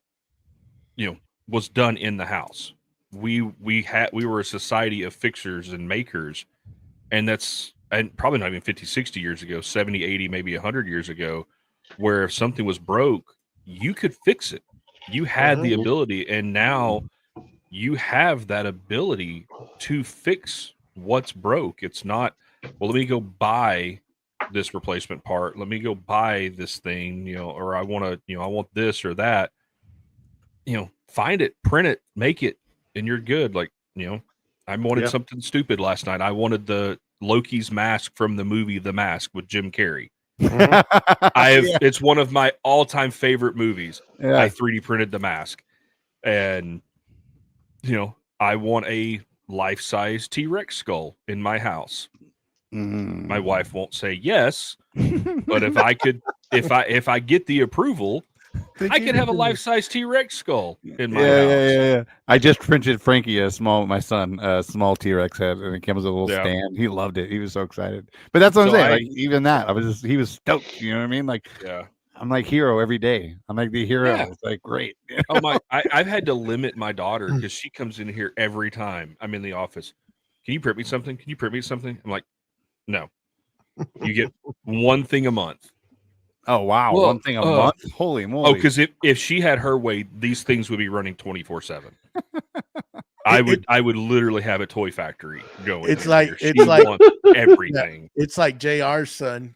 was done in the house. We were a society of fixers and makers, And that's and probably not even 50, 60 years ago, 70, 80, maybe 100 years ago, where if something was broke, you could fix it. You had the ability, and now you have that ability to fix what's broke. It's not, well, let me go buy this replacement part. Let me go buy this thing, or I want to, I want this or that. Find it, print it, make it, and you're good. Like, I wanted something stupid last night. I wanted the Loki's mask from the movie The Mask with Jim Carrey. It's one of my all-time favorite movies. I 3D printed the mask, and I want a life-size T-Rex skull in my house. My wife won't say yes, but if I could, if I get the approval, I could have a life-size T-Rex skull in my house. Yeah. I just printed Frankie a small T-Rex head, and it comes with a little stand. He loved it. He was so excited. But that's what I'm saying. Even that, he was stoked. You know what I mean? Like, I'm like hero every day. I'm like the hero. Yeah. It's like great. I've had to limit my daughter because she comes in here every time I'm in the office. Can you print me something? Can you print me something? I'm like, no. You get one thing a month. Oh wow, well, one thing a month? Holy moly! Oh, because if she had her way, these things would be running 24/7. I would literally have a toy factory going. It's like everything. Yeah, it's like JR's son,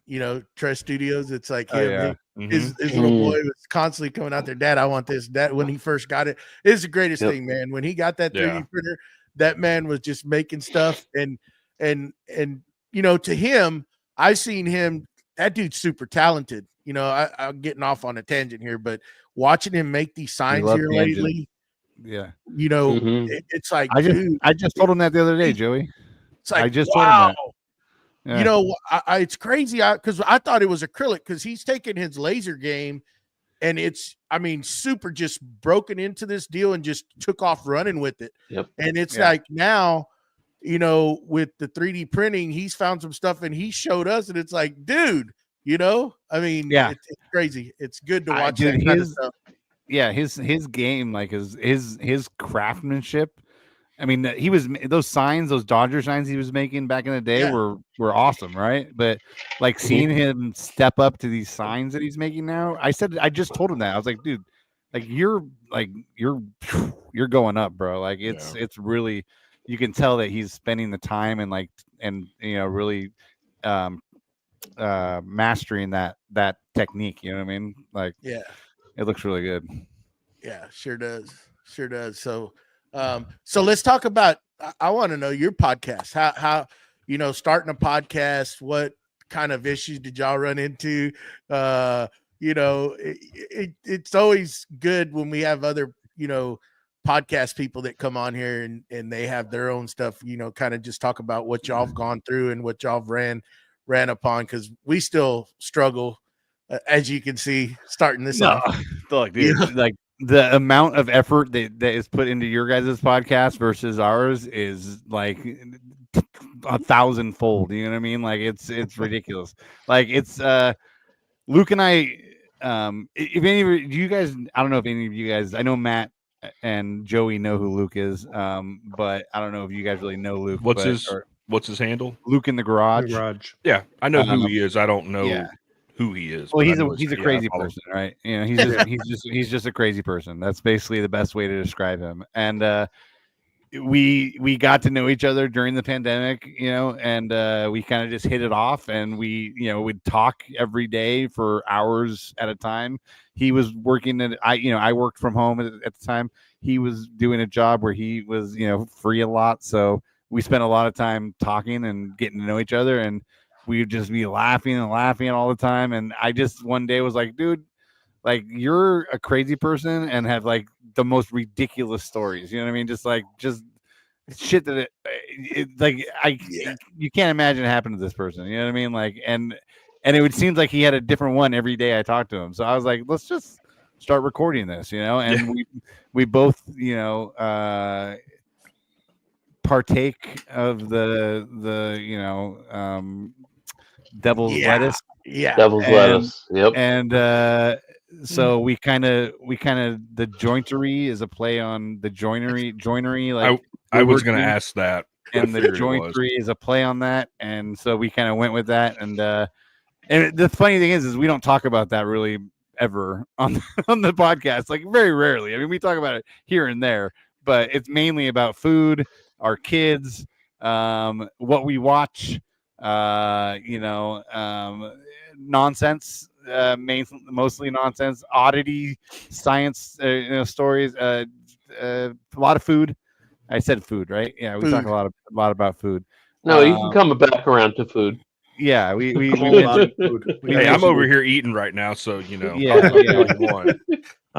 Tress Studios. It's like him. His little boy was constantly coming out there. Dad, I want this. Dad, when he first got it, it's the greatest thing, man. When he got that 3D printer, that man was just making stuff, and to him, I seen him. That dude's super talented. I'm getting off on a tangent here, but watching him make these signs here lately, it's like, I just told him that the other day, Joey. It's like, I just told him that. Yeah. It's crazy because I thought it was acrylic because he's taking his laser game and it's, super just broken into this deal and just took off running with it. Yep. And it's like now, with the 3D printing, he's found some stuff and he showed us, and it's like, dude. It's crazy. It's good to watch that kind of stuff. Yeah, his game, like his craftsmanship. He was those signs, those Dodger signs he was making back in the day were awesome, right? But like seeing him step up to these signs that he's making now, I just told him that. I was like, dude, you're going up, bro. Like it's really, you can tell that he's spending the time and really mastering that technique. You know what I mean? Like, it looks really good. Yeah, sure does. So let's talk about, I want to know your podcast. How starting a podcast, what kind of issues did y'all run into? It's always good when we have other podcast people that come on here and they have their own stuff, kind of just talk about what y'all have gone through and what y'all have ran upon, because we still struggle, as you can see, starting this off. Look, dude, like the amount of effort that is put into your guys' podcast versus ours is like 1,000-fold. You know what I mean? Like it's ridiculous. Like it's Luke and I. If any of you guys, I don't know if any of you guys, I know Matt and Joey know who Luke is, but I don't know if you guys really know Luke. What's his handle? Luke in the garage. Yeah, I know who he is. I don't know who he is. Well, he's a crazy person, right? He's just a crazy person. That's basically the best way to describe him. And we got to know each other during the pandemic, and we kind of just hit it off, and we would talk every day for hours at a time. He was working I worked from home at the time. He was doing a job where he was free a lot, so we spent a lot of time talking and getting to know each other, and we would just be laughing all the time. And I just one day was like, dude, like you're a crazy person and have like the most ridiculous stories. You know what I mean? Just shit that you can't imagine it happened to this person. You know what I mean? Like, and it would seem like he had a different one every day I talked to him. So I was like, let's just start recording this, and we both, partake of the devil's lettuce. Devil's lettuce. Yep. And so we kind of the jointery is a play on the joinery. Like I was going to ask that, and the jointery is a play on that, and so we kind of went with that. And the funny thing is we don't talk about that really ever on the podcast, like very rarely. I mean, we talk about it here and there, but it's mainly about food, our kids, what we watch, nonsense, mostly nonsense, oddity, science, stories, a lot of food. I said food, right? Yeah, we talk a lot about food. No, you can come back around to food. Yeah, we food. Hey, I'm over here eating right now, so I'm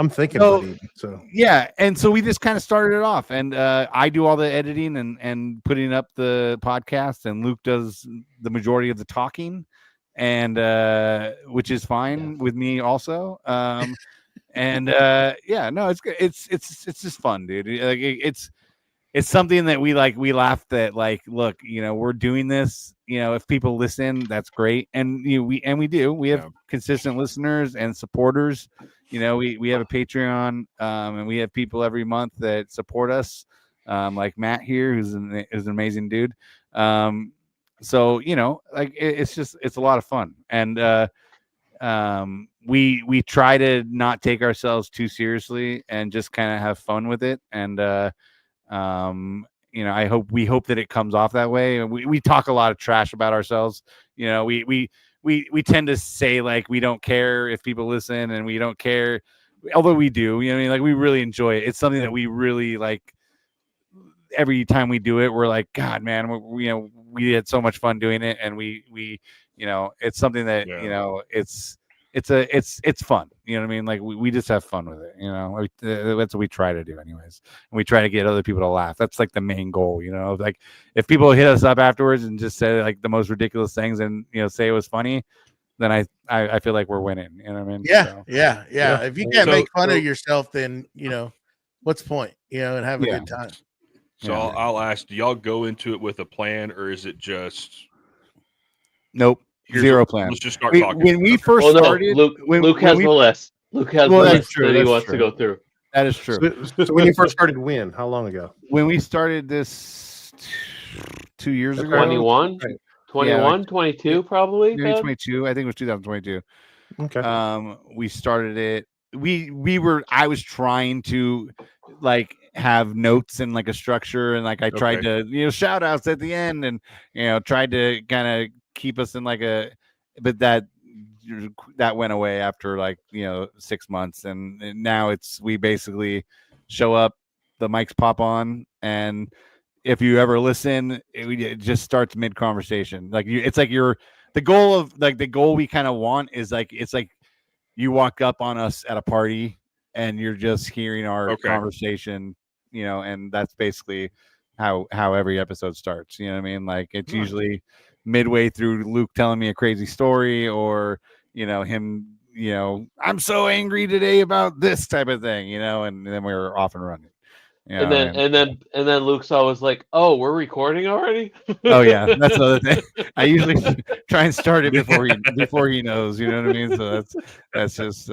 thinking about eating. So yeah, and so we just kind of started it off, and I do all the editing and putting up the podcast, and Luke does the majority of the talking, and which is fine with me also. And no, it's good. It's just fun, dude. Like it's something that we laughed at. Like, look, we're doing this. If people listen, that's great, and we have consistent listeners and supporters. We have a Patreon, and we have people every month that support us, like Matt here, who's an amazing dude. So it's a lot of fun, and we try to not take ourselves too seriously and just kind of have fun with it, and we hope that it comes off that way. We talk a lot of trash about ourselves. We tend to say like we don't care if people listen, and we don't care, although we do. We really enjoy it. It's something that we really like. Every time we do it, we're like, God, man, we had so much fun doing it, and we it's something that it's fun. You know what I mean? Like we just have fun with it. That's what we try to do, anyways. And we try to get other people to laugh. That's like the main goal. Like if people hit us up afterwards and just say like the most ridiculous things and say it was funny, then I feel like we're winning. You know what I mean? Yeah. If you can't make fun of yourself, then what's the point? And have a good time. So I'll ask: do y'all go into it with a plan, or is it just nope? Zero plan. Let's just start talking. When we first started, Luke has the list. Luke has the list that he wants to go through. That is true. So when you first started, how long ago? When we started this 2 years ago, 21, 22, probably. Maybe 22. I think it was 2022. Okay. We started it. I was trying to like have notes and like a structure, and like I tried to shout outs at the end, and tried to kind of keep us in like but that went away after 6 months, and now we basically show up, the mics pop on, and if you ever listen, it just starts mid conversation. Like it's like the goal we kind of want is like it's like you walk up on us at a party and you're just hearing our conversation, and that's basically how every episode starts. You know what I mean? Like it's usually midway through Luke telling me a crazy story, or him, I'm so angry today about this type of thing, and then we're off and running. And then Luke's always like, "Oh, we're recording already." Oh yeah, that's another thing. I usually try and start it before he knows. You know what I mean? So that's just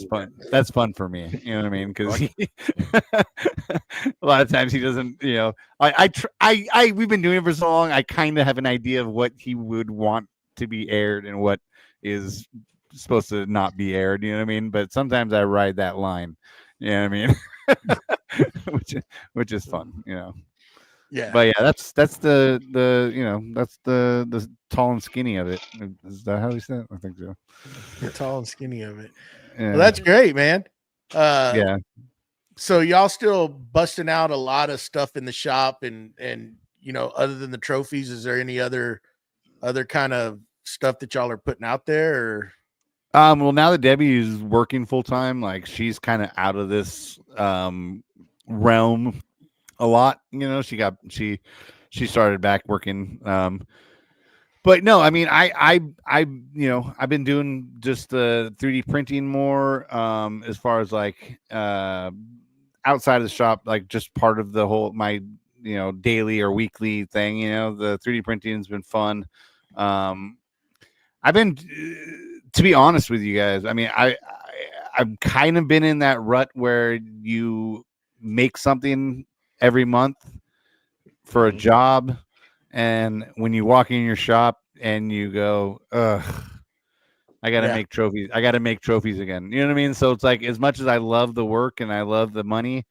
fun. That's fun for me. You know what I mean? Because a lot of times he doesn't. We've been doing it for so long. I kind of have an idea of what he would want to be aired and what is supposed to not be aired. You know what I mean? But sometimes I ride that line. You know what I mean? which is fun, Yeah. But yeah, that's the that's the tall and skinny of it. Is that how we said it? I think so. The tall and skinny of it. Yeah. Well, that's great, man. Yeah. So y'all still busting out a lot of stuff in the shop, and other than the trophies, is there any other kind of stuff that y'all are putting out there? Or well, now that Debbie is working full time, like she's kind of out of this realm a lot. She started back working. But no, I mean, I've been doing just the 3D printing more, as far as like outside of the shop, like just part of the whole my daily or weekly thing. The 3D printing has been fun. I've been to be honest with you guys, I mean, I've kind of been in that rut where you make something every month for a job, and when you walk in your shop and you go, ugh, I gotta make trophies. I gotta make trophies again. You know what I mean? So it's like, as much as I love the work and I love the money,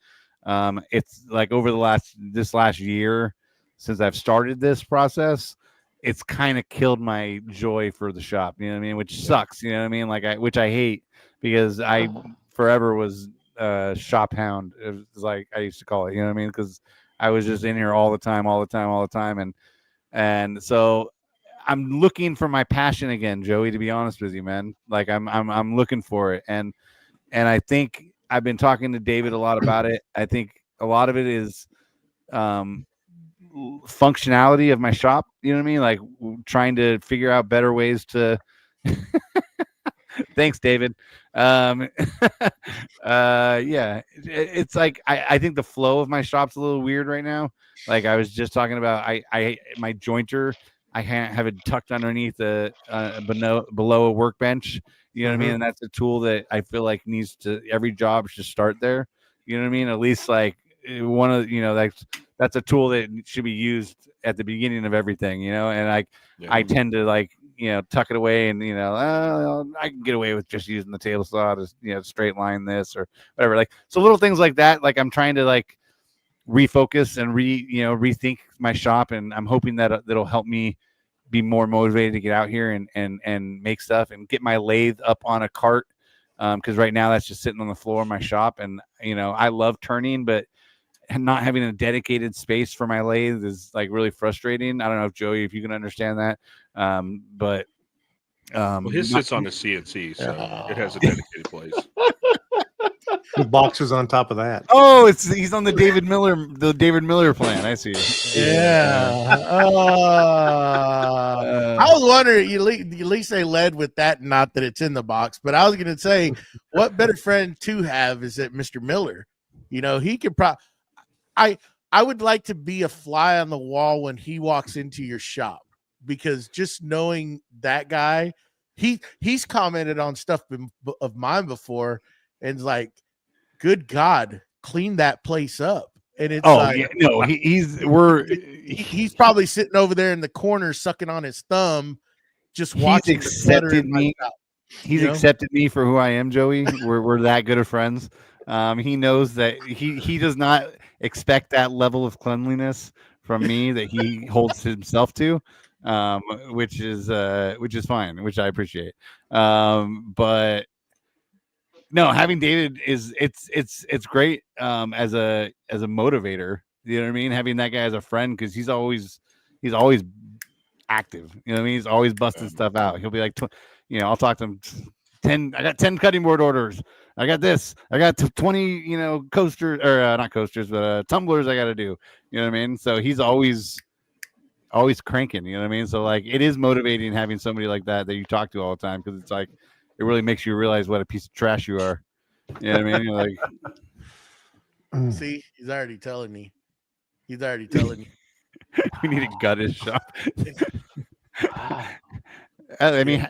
it's like over this last year since I've started this process, it's kind of killed my joy for the shop. You know what I mean? Which sucks. You know what I mean? Which I hate, because I forever was shop hound. It was like I used to call it. You know what I mean? Because I was just in here all the time, and so I'm looking for my passion again, Joey. To be honest with you, man, like I'm looking for it, and I think I've been talking to David a lot about it. I think a lot of it is functionality of my shop. You know what I mean? Like trying to figure out better ways to. Thanks, David. Yeah, it's like I think the flow of my shop's a little weird right now. Like I was just talking about, my jointer, I have it tucked underneath below a workbench. You know what I mean? And that's a tool that I feel like every job should start there. You know what I mean? At least like one of, that's a tool that should be used at the beginning of everything, and I tend to tuck it away, and I can get away with just using the table saw to straight line this or whatever. Like, so little things like that. Like I'm trying to refocus and rethink my shop, and I'm hoping that that'll help me be more motivated to get out here and make stuff and get my lathe up on a cart, because right now that's just sitting on the floor of my shop, and I love turning, but not having a dedicated space for my lathe is like really frustrating. I don't know if Joey, if you can understand that. But well, his sits on the CNC, so it has a dedicated place. The boxes on top of that. Oh, he's on the David Miller plan. I see. Yeah. I was wondering, at least they led with that, not that it's in the box. But I was going to say, what better friend to have is that Mr. Miller. He could probably. I would like to be a fly on the wall when he walks into your shop, because just knowing that guy, he's commented on stuff of mine before, and like, good God, clean that place up. And it's he's probably sitting over there in the corner sucking on his thumb, just watching. He's accepted me. He's accepted me for who I am, Joey. We're that good of friends. He knows that he does not expect that level of cleanliness from me that he holds himself to, which is fine, which I appreciate. But no, having David it's great as a motivator. You know what I mean? Having that guy as a friend, because he's always active. You know what I mean? He's always busting stuff out. He'll be like, I'll talk to him. 10. I got 10 cutting board orders. I got this. I got 20, coasters, or not coasters, but tumblers I got to do. You know what I mean? So he's always cranking. You know what I mean? So like, it is motivating having somebody like that you talk to all the time, because it's like, it really makes you realize what a piece of trash you are. You know what I mean? You're like, see, he's already telling me. We need to gut his shop. I mean,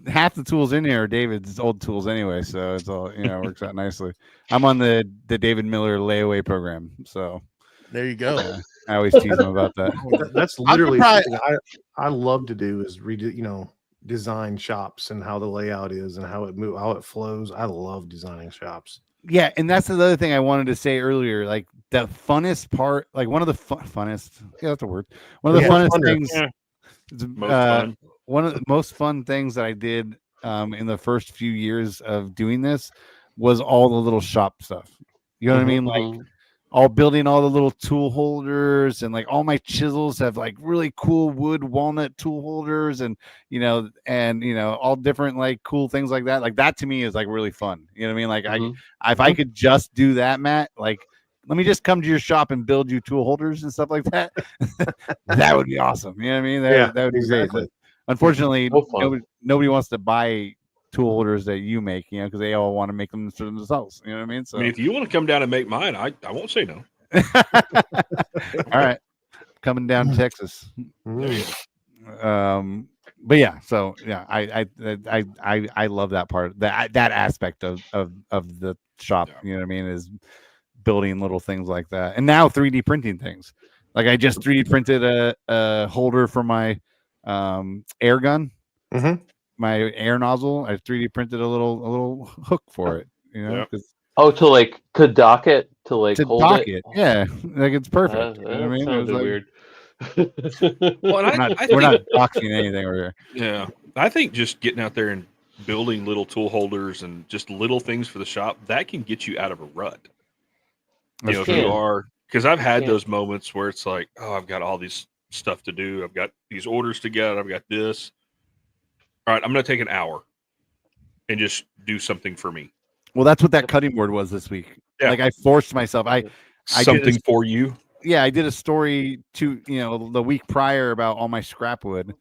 half the tools in here are David's old tools anyway, so it's all works out nicely. I'm on the David Miller layaway program, so there you go. I always tease him about that. That's literally something I love to do, is design shops and how the layout is and how it flows. I love designing shops. Yeah, and that's the other thing I wanted to say earlier. Like, the funnest part, like one of the funnest, that's a word. One of the funnest things. One of the most fun things that I did in the first few years of doing this was all the little shop stuff. You know what I mean? Like, all building all the little tool holders, and like all my chisels have like really cool wood walnut tool holders, and all different like cool things like that. Like, that to me is like really fun. You know what I mean? Like, if I could just do that, Matt, like, let me just come to your shop and build you tool holders and stuff like that. That would be awesome. You know what I mean? That would be great. But unfortunately, nobody wants to buy tool holders that you make, because they all want to make them for themselves. You know what I mean? So, if you want to come down and make mine, I won't say no. All right, coming down to Texas. but yeah, so yeah, I love that part, that aspect of the shop. Yeah. You know what I mean? Is building little things like that, and now 3D printing things. Like I just 3D printed a holder for my air gun, my air nozzle. I 3D printed a little hook for it. You know, Oh, to dock it, to hold dock it. Yeah, like it's perfect. You know what I mean? Sounded weird. Well, and we're not boxing anything over here. Yeah, I think just getting out there and building little tool holders and just little things for the shop, that can get you out of a rut. If you are, because I've had those moments where it's like, oh, I've got all these stuff to do. I've got these orders to get. I've got this. All right, I'm going to take an hour and just do something for me. Well, that's what that cutting board was this week. Yeah. Like I forced myself. I something for you. Yeah, I did a story the week prior about all my scrap wood.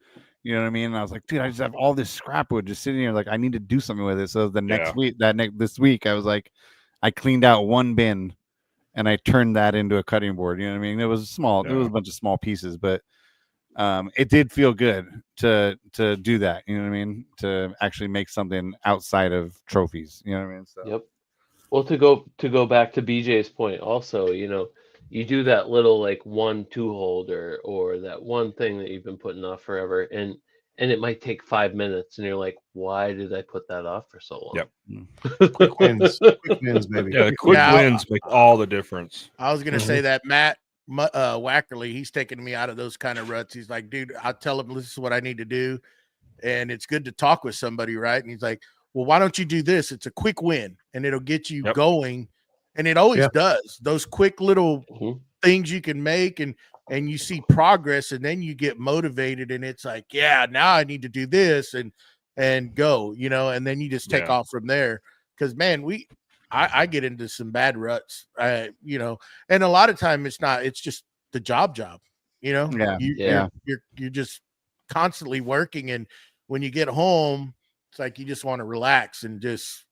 You know what I mean? And I was like, dude, I just have all this scrap wood just sitting here. Like, I need to do something with it. So the next week, this week, I was like, I cleaned out one bin and I turned that into a cutting board. You know what I mean? It was small. It was a bunch of small pieces, but it did feel good to do that. You know what I mean? To actually make something outside of trophies. You know what I mean? So. Yep. Well, to go back to BJ's point, also, you do that little like 1-2 holder or that one thing that you've been putting off forever, and it might take 5 minutes, and you're like, why did I put that off for so long? Yep. Quick wins, baby. Yeah, the quick wins make all the difference. I was gonna say that Matt Wackerle, he's taking me out of those kind of ruts. He's like, dude, I'll tell him this is what I need to do, and it's good to talk with somebody, right? And he's like, well, why don't you do this? It's a quick win, and it'll get you going. And it always does. Those quick little things you can make, and you see progress, and then you get motivated, and it's like, yeah, now I need to do this and go, and then you just take off from there. Because man, I get into some bad ruts, and a lot of time it's just the job, you're just constantly working, and when you get home, it's like you just want to relax and just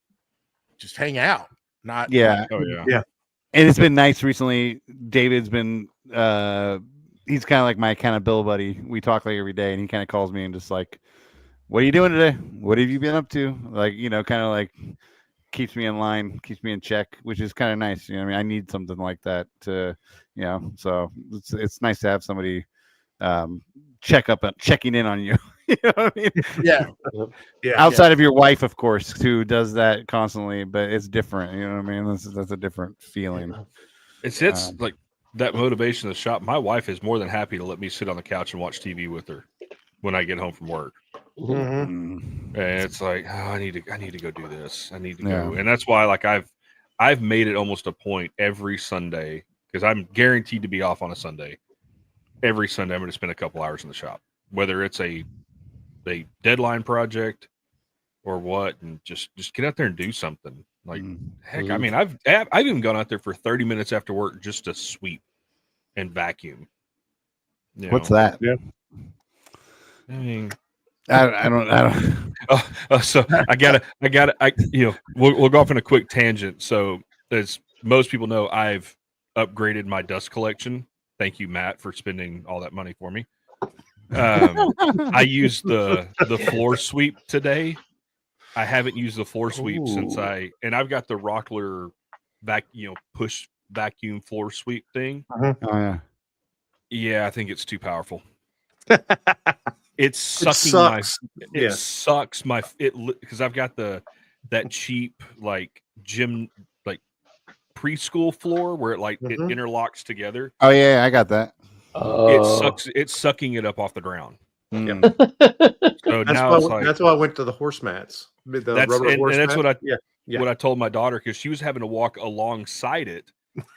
hang out. And it's been nice recently. David's been he's kind of like my accountability buddy. We talk like every day, and he kind of calls me and just like, what are you doing today? What have you been up to? Like, kind of like keeps me in line, keeps me in check, which is kind of nice. I mean, I need something like that to, so it's nice to have somebody checking in on you. You know what I mean? Yeah. Outside of your wife, of course, who does that constantly, but it's different. You know what I mean? That's a different feeling. It's like that motivation of the shop. My wife is more than happy to let me sit on the couch and watch TV with her when I get home from work. And it's like, oh, I need to go do this. I need to go, and that's why like I've made it almost a point every Sunday, because I'm guaranteed to be off on a Sunday. Every Sunday, I'm going to spend a couple hours in the shop, whether it's a deadline project or what, and just get out there and do something. Like heck, I mean, I've even gone out there for 30 minutes after work just to sweep and vacuum. What's that? Yeah. I mean, I don't. So I gotta. We'll go off on a quick tangent. So as most people know, I've upgraded my dust collection. Thank you, Matt, for spending all that money for me. I used the floor sweep today. I haven't used the floor sweep since I've got the Rockler push vacuum floor sweep thing. Oh yeah. Yeah, I think it's too powerful. It's sucking because I've got that cheap like gym like preschool floor where it interlocks together. Oh yeah, I got that. It's sucking it up off the ground. Yep. So that's why I went to the horse mats. That's what I told my daughter, because she was having to walk alongside it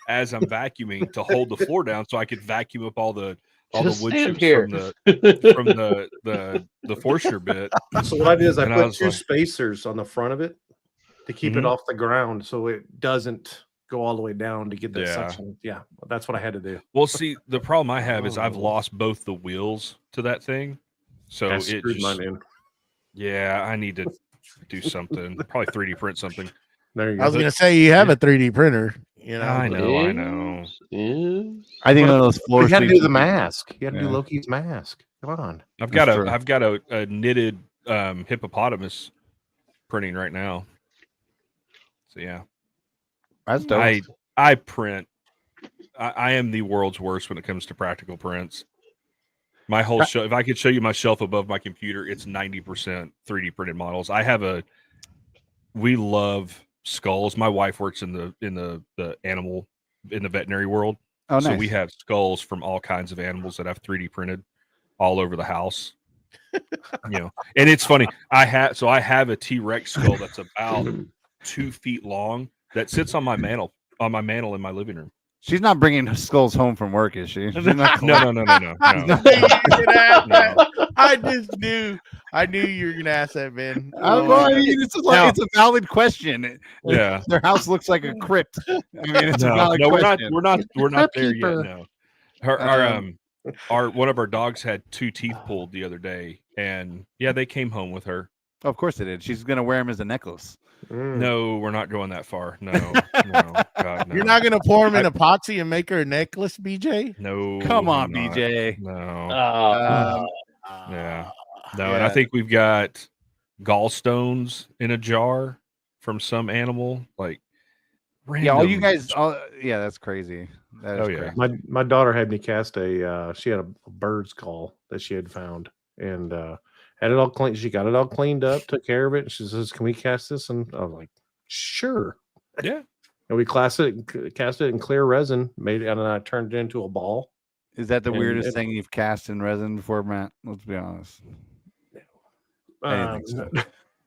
as I'm vacuuming to hold the floor down so I could vacuum up all the wood chips from the Forster bit. So what I did is I put two spacers on the front of it to keep it off the ground so it doesn't go all the way down to get that suction. Yeah, that's what I had to do. Well, see, the problem I have is I've lost both the wheels to that thing, so I screwed mine in. Yeah, I need to do something. Probably 3D print something. There you go. I was gonna say you have a 3D printer. You know, I know. I think one of those floor. You got to do sweeps the would be- mask. You got to do Yeah. Loki's mask. Come on. I've got That's true. a knitted hippopotamus printing right now. So yeah, That's dope. I print. I am the world's worst when it comes to practical prints. My whole show, if I could show you my shelf above my computer, it's 90% 3D printed models. We love skulls. My wife works in the veterinary world. Oh, So nice. we have skulls from all kinds of animals that I've 3D printed all over the house. And it's funny. I have a T-Rex skull that's about 2 feet long that sits on my mantle in my living room. She's not bringing skulls home from work, is she? She's not No. I knew you were gonna ask that, Ben. It's a valid question. Yeah. Their house looks like a crypt. I mean, it's a valid question. We're not there yet. No. Our one of our dogs had 2 teeth pulled the other day, and yeah, they came home with her. Of course they did. She's gonna wear them as a necklace. No, we're not going that far. No, God, no. You're not gonna pour them in epoxy and make her a necklace, BJ? No. Come on, I'm not. BJ. No. Yeah. No, and I think we've got gallstones in a jar from some animal. Like, Yeah, all you random- guys. That's crazy. That is yeah. crazy. My daughter had me cast she had a bird's call that she had found and had it all clean. She got it all cleaned up, took care of it. And she says, "Can we cast this?" And I was like, "Sure." Yeah. And we cast it in clear resin, made it, and then I turned it into a ball. Is that the And weirdest it- thing you've cast in resin before, Matt? Let's be honest. I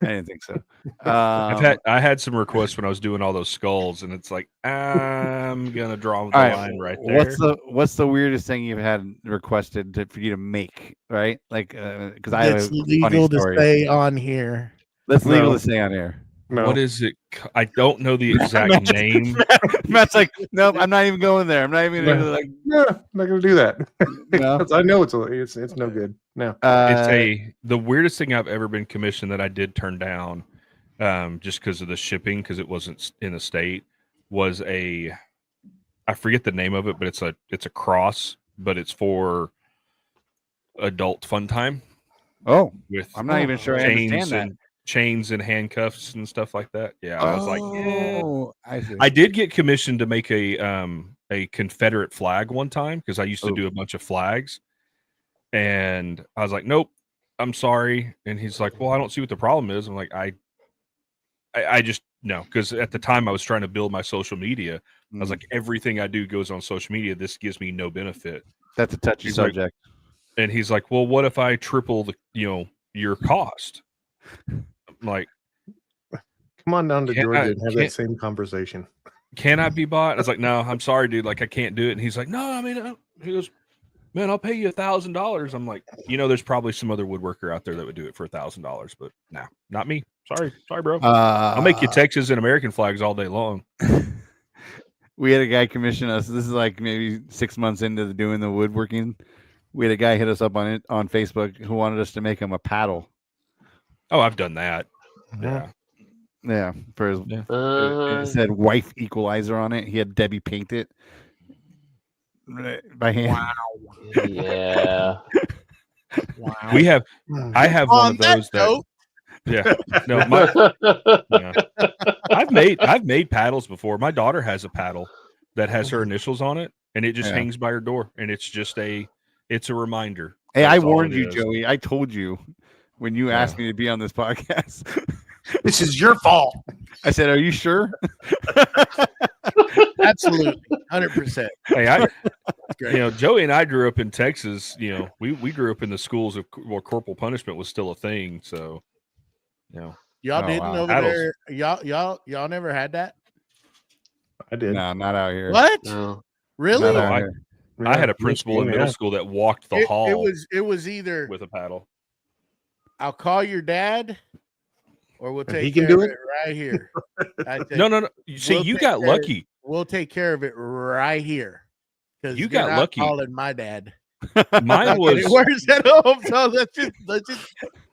didn't think so. I had some requests when I was doing all those skulls, and it's like, I'm gonna draw the All right, line right there. What's the weirdest thing you've had requested for you to make? Right, like because I have It's a funny legal to story. say on here. That's legal No. to say on here. No, What is it? I don't know the exact name. Matt's like, nope, I'm not even going there. I'm not even gonna like. no, I'm not gonna do that. No. 'Cause I know it's no good. No. The weirdest thing I've ever been commissioned that I did turn down, just because of the shipping, because it wasn't in the state, was I forget the name of it, but it's a cross, but it's for adult fun time. Oh, With I'm not even sure I understand that. chains and handcuffs and stuff like that. Yeah, I was like, yeah. I see. I did get commissioned to make a Confederate flag one time because I used to do a bunch of flags, and I was like, nope, I'm sorry. And he's like, well, I don't see what the problem is. I'm like, I just no, because at the time I was trying to build my social media. I was like, everything I do goes on social media. This gives me no benefit. That's a touchy He's like- subject. And he's like, well, what if I triple your cost? I'm like, Come on down to Can't Georgia I- and have can't- that same conversation. can I be bought? I was like, no, I'm sorry, dude. Like, I can't do it. And he's like, no, I mean, he goes, man, I'll pay you $1,000. I'm like, there's probably some other woodworker out there that would do it for $1,000, but no, not me. Sorry, bro. I'll make you Texas and American flags all day long. We had a guy commission us. This is like maybe 6 months into doing the woodworking. We had a guy hit us up on Facebook who wanted us to make him a paddle. Oh, I've done that. Yeah. Yeah, for his it said wife equalizer on it. He had Debbie paint it by hand. Yeah. Wow. I have one of those that. Yeah. No, yeah. I've made paddles before. My daughter has a paddle that has her initials on it, and it just hangs by her door, and it's just it's a reminder. Hey, I That's all warned it you, is. Joey. I told you when you asked me to be on this podcast. This is your fault. I said, "Are you sure?" Absolutely, 100%. Hey, Great. Joey and I grew up in Texas. We grew up in the schools where corporal punishment was still a thing. So, Y'all Oh, didn't wow. over Paddles. there. Y'all never had that. I did. No, not out here. What? No. Really? Not out I- here. I had a principal in middle school that walked the hall It was either with a paddle. I'll call your dad, or we'll And take he can care do of it? it right here. I think No. You see, We'll you take got care of- lucky. We'll take care of it right here. Because You got lucky. Calling my dad. Mine Okay, was where's at home? So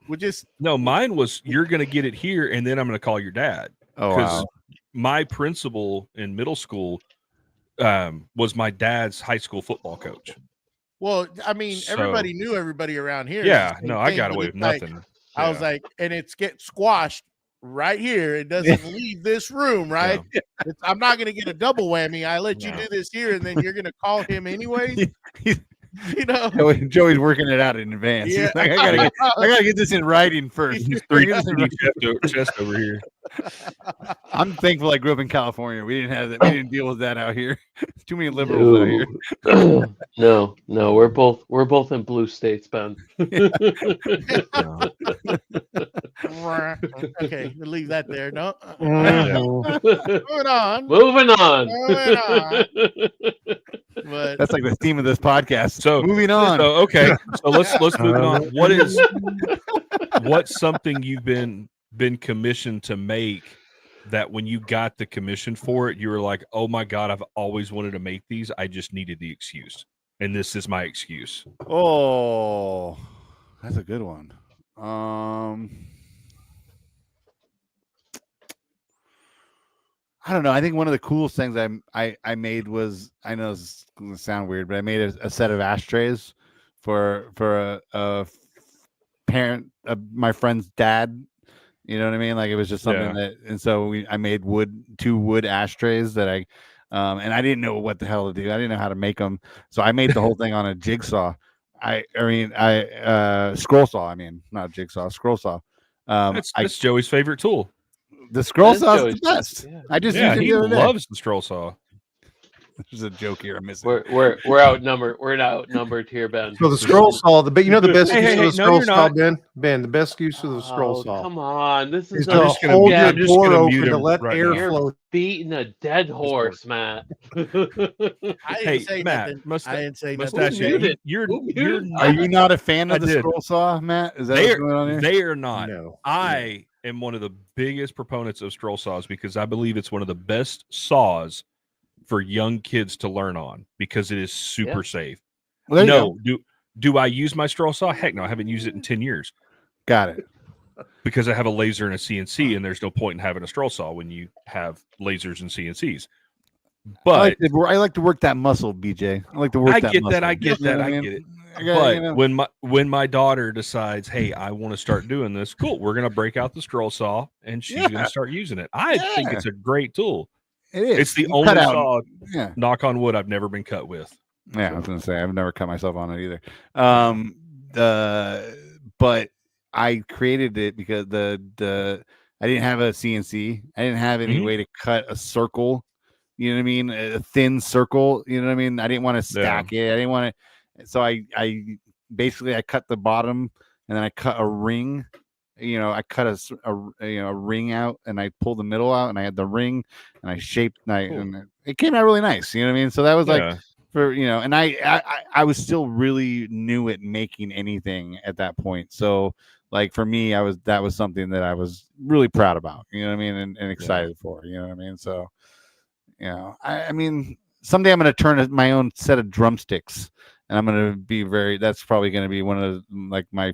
we'll just no. Mine was you're gonna get it here, and then I'm gonna call your dad. Oh wow. my principal in middle school was my dad's high school football coach. Well, I mean, So- everybody knew everybody around here. Yeah, It's the same no, I thing, got but away it's with like, nothing. I was Yeah. like, and it's get squashed right here. It doesn't leave this room, right? I'm not going to get a double whammy. I let you No. do this here, and then you're going to call him anyway. He's- You know? Joey's working it out in advance. He's Yeah. like, I gotta get this in writing first. He's I gotta 3 get this in writing. chest over here. I'm thankful I grew up in California. We didn't have that. We didn't deal with that out here. Too many liberals out here. No, we're both in blue states, Ben. No. Okay, we'll leave that there. No. Mhm. Moving on. Moving on. Moving on. But That's like the theme of this podcast. So moving on. So okay, so let's move on. What's something you've been commissioned to make that when you got the commission for it, you were like, oh my God, I've always wanted to make these. I just needed the excuse. And this is my excuse. Oh, that's a good one. I don't know. I think one of the coolest things I made was, I know it's going to sound weird, but I made a set of ashtrays for a parent of my friend's dad. You know what I mean? Like, it was just something that, and so I made two wood ashtrays that and I didn't know what the hell to do. I didn't know how to make them. So I made the whole thing on a jigsaw. Scroll saw. I mean, not jigsaw, scroll saw. That's Joey's favorite tool. The scroll That is saw is Joey's the best. yeah. I just Yeah, used it he the other day. loves the scroll saw. There's a joke here I'm missing. We're outnumbered. We're outnumbered here, Ben. So the scroll saw, the best Hey, use hey, of the no, scroll you're saw, not. Ben, the best use of the scroll Oh, saw come on. This is is to I'm just gonna- hold yeah, your I'm just door gonna open mute to him let right air now. flow. beating a dead horse, Matt. I didn't Hey, say Matt, nothing. I didn't say Mustache, nothing. muted? you're Who muted? Are you not a fan I of the did. scroll saw, Matt? Is that They what's going on here? they are not. No. I am one of the biggest proponents of scroll saws because I believe it's one of the best saws for young kids to learn on because it is super safe. Well, there you go. Do I use my scroll saw? Heck no, I haven't used it in 10 years Got it. because I have a laser and a CNC, and there's no point in having a scroll saw when you have lasers and CNCs. But I like to work that muscle, BJ. I like to work I that get muscle. that. I get You know that. what I mean? get it. But But when my daughter decides, hey, I want to start doing this, cool. We're gonna break out the scroll saw and she's Yeah. gonna start using it. I think Yeah. it's a great tool. it is. It's the You only cut out- saw, Yeah. knock on wood, I've never been cut with. Yeah, I was gonna say I've never cut myself on it either. But I created it because I didn't have a CNC. I didn't have any Mhm. way to cut a circle. You know what I mean? A thin circle. You know what I mean? I didn't want to stack it. I didn't want to. So I basically I cut the bottom and then I cut a ring. You know, I cut a ring out and I pulled the middle out and I had the ring and I shaped and it came out really nice. You know what I mean? So that was like. Yeah. For and I was still really new at making anything at that point. So like for me, that was something that I was really proud about. You know what I mean, and excited for. You know what I mean. So I mean, someday I'm going to turn my own set of drumsticks, and I'm going to be that's probably going to be one of my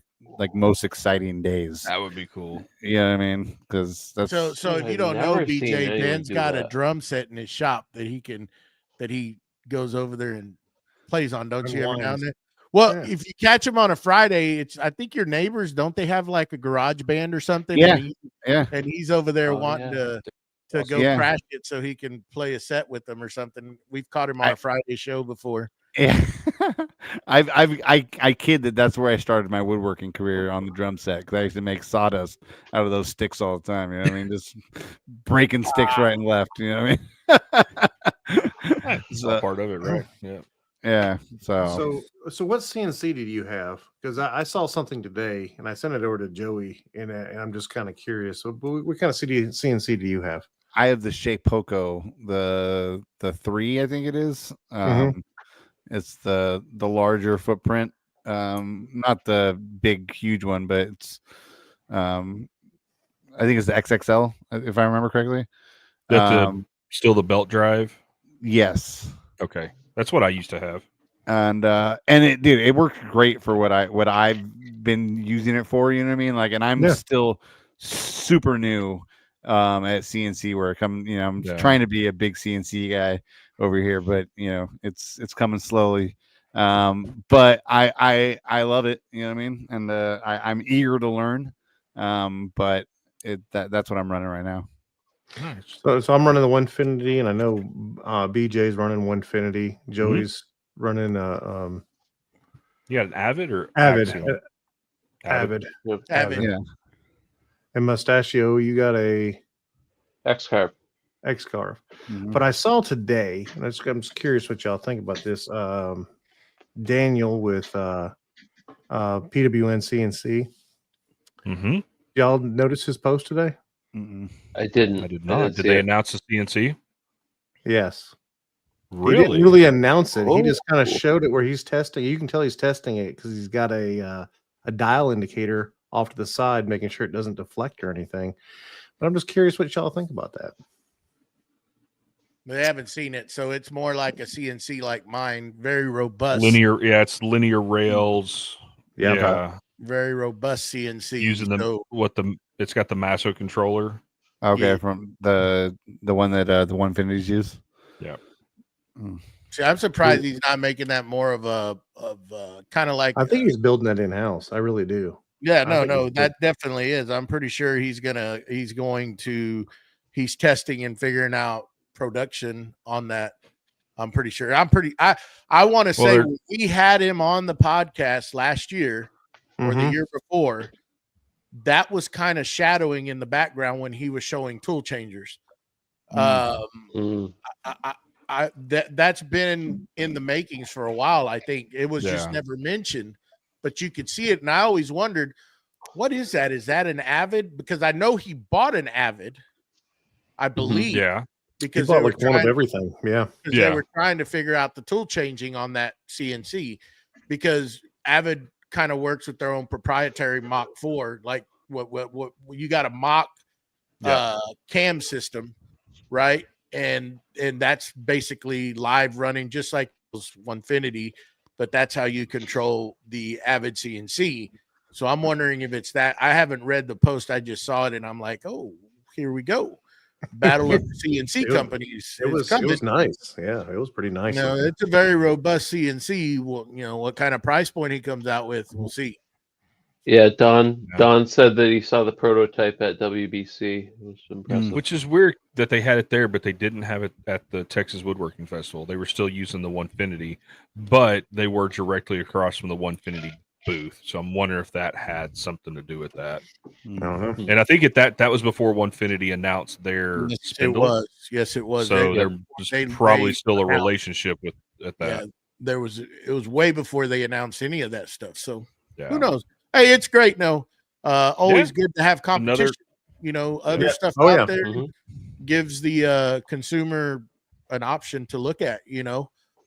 most exciting days. That would be cool. You know what I mean? Because that's So if you I've don't know, never seen BJ, anyone Ben's do got a that. drum set in his shop that he goes over there and plays on, don't you, every now and then? Well, Yeah. if you catch him on a Friday, I think your neighbors, don't they have like a garage band or something? Yeah. And yeah. he's over there Oh, wanting yeah. to go Yeah. crash it so he can play a set with them or something. We've caught him on a Friday show before. Yeah, I kid that's where I started my woodworking career on the drum set because I used to make sawdust out of those sticks all the time. You know what I mean? Just breaking sticks right and left. You know what I mean? It's all part of it, right? Yeah. Yeah. So So what CNC did you have? Because I saw something today and I sent it over to Joey and I'm just kind of curious. So what kind of CNC do you have? I have the Shape Poco, the 3, I think it is. It's the larger footprint, not the big huge one, but it's I think it's the XXL if I remember correctly. That's still the belt drive. Yes. Okay, that's what I used to have. And it worked great for what I've been using it for. You know what I mean? Like, and I'm still super new at CNC work. I'm trying to be a big CNC guy over here, but it's coming slowly. But I love it, you know what I mean? And I'm eager to learn. But that's what I'm running right now. Nice. So I'm running the Onefinity, and I know BJ's running Onefinity. Joey's running You got an Avid or Avid. Axiom? Avid. Avid. Yeah. And Mustachio, you got a X-Carve. X-Carve. Mhm. But I saw today, and I'm just curious what y'all think about this. Daniel with PWN CNC. Mm-hmm. Y'all notice his post today? Mm-mm. I didn't. I did I not. didn't Did see they it. announce the CNC? Yes. He Really? didn't really announce it. He just kind of Oh. showed it where he's testing. You can tell he's testing it because he's got a dial indicator off to the side, making sure it doesn't deflect or anything. But I'm just curious what y'all think about that. They haven't seen it, so it's more like a CNC like mine, very robust. Linear. Yeah, it's linear rails. Yeah. Yeah. Very robust CNC. Using it's got the Masso controller. Okay, Yeah. from the one that the Onefinitys use. Yeah. See, I'm surprised he's not making that more of a kind of like. I think he's building that in house. I really do. Yeah, I think no, it's that definitely is. I'm pretty sure he's testing and figuring out production on that. I'm pretty sure. I want to say when we had him on the podcast last year or the year before, that was kind of shadowing in the background when he was showing tool changers. That's been in the makings for a while. I think it was just never mentioned, but you could see it. And I always wondered, what is that? Is that an Avid? Because I know he bought an Avid, I believe. Yeah. Because he bought like one of everything. Yeah. Because they were trying to figure out the tool changing on that CNC, because Avid kind of works with their own proprietary Mach 4. Like what you got a Mach cam system, right? And that's basically live running, just like Onefinity, but that's how you control the Avid CNC. So I'm wondering if it's that. I haven't read the post. I just saw it, and I'm like, oh, here we go. Battle of the CNC companies. It was nice. Yeah, it was pretty nice. It's a very robust CNC. Well, what kind of price point he comes out with, we'll see. Yeah, Don said that he saw the prototype at WBC. It was impressive. Which is weird that they had it there, but they didn't have it at the Texas Woodworking Festival. They were still using the Onefinity, but they were directly across from the Onefinity booth. So I'm wondering if that had something to do with that. I don't know. And I think that was before Onefinity announced their spindle. It was. Yes, it was. So there's probably still a relationship with at that. Yeah, it was way before they announced any of that stuff. So who knows? Hey, it's great. No, always good to have competition. Other stuff out there gives the consumer an option to look at.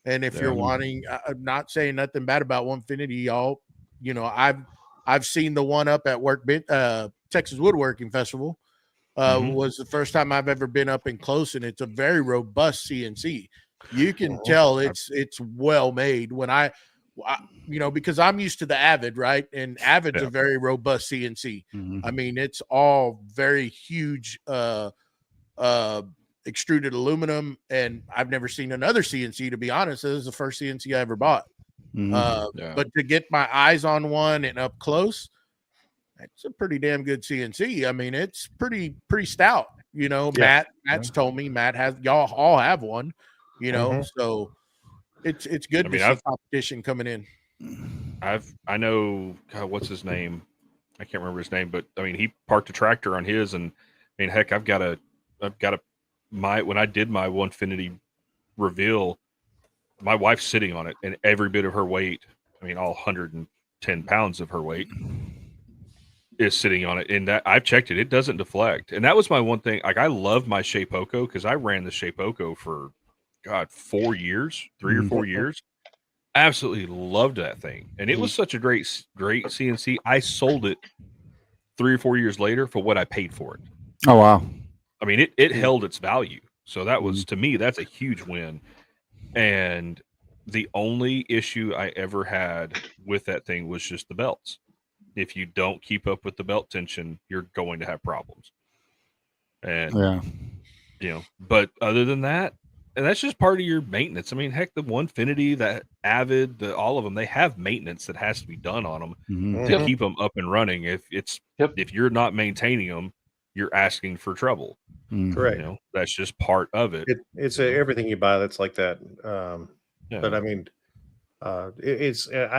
And if you're wanting, I'm not saying nothing bad about Onefinity, y'all. I've seen the one up at Texas Woodworking Festival. Was the first time I've ever been up and close, and it's a very robust CNC. You can tell it's well made. When I because I'm used to the Avid, right? And Avid's a very robust CNC. I mean, it's all very huge extruded aluminum, and I've never seen another CNC, to be honest. This is the first CNC I ever bought. But to get my eyes on one and up close, it's a pretty damn good CNC. I mean, it's pretty stout. Matt's told me. Y'all all have one. So it's good to see competition coming in. I know what's his name? I can't remember his name, but I mean, he parked a tractor on his, and I mean, heck, when I did my Onefinity reveal, my wife's sitting on it, and every bit of her weight, I mean, all 110 pounds of her weight is sitting on it. And that I've checked it. It doesn't deflect. And that was my one thing. Like, I love my Shapeoko because I ran the Shapeoko for 3 or 4 years. Absolutely loved that thing. And it was such a great CNC. I sold it 3 or 4 years later for what I paid for it. Oh, wow. I mean, it held its value. So that was, to me, that's a huge win. And the only issue I ever had with that thing was just the belts. If you don't keep up with the belt tension, you're going to have problems. And but other than that, and that's just part of your maintenance. I mean, heck, the Onefinity, that Avid, all of them, they have maintenance that has to be done on them to keep them up and running. If you're not maintaining them, you're asking for trouble. Correct. That's just part of it. It's everything you buy that's like that. But I mean, I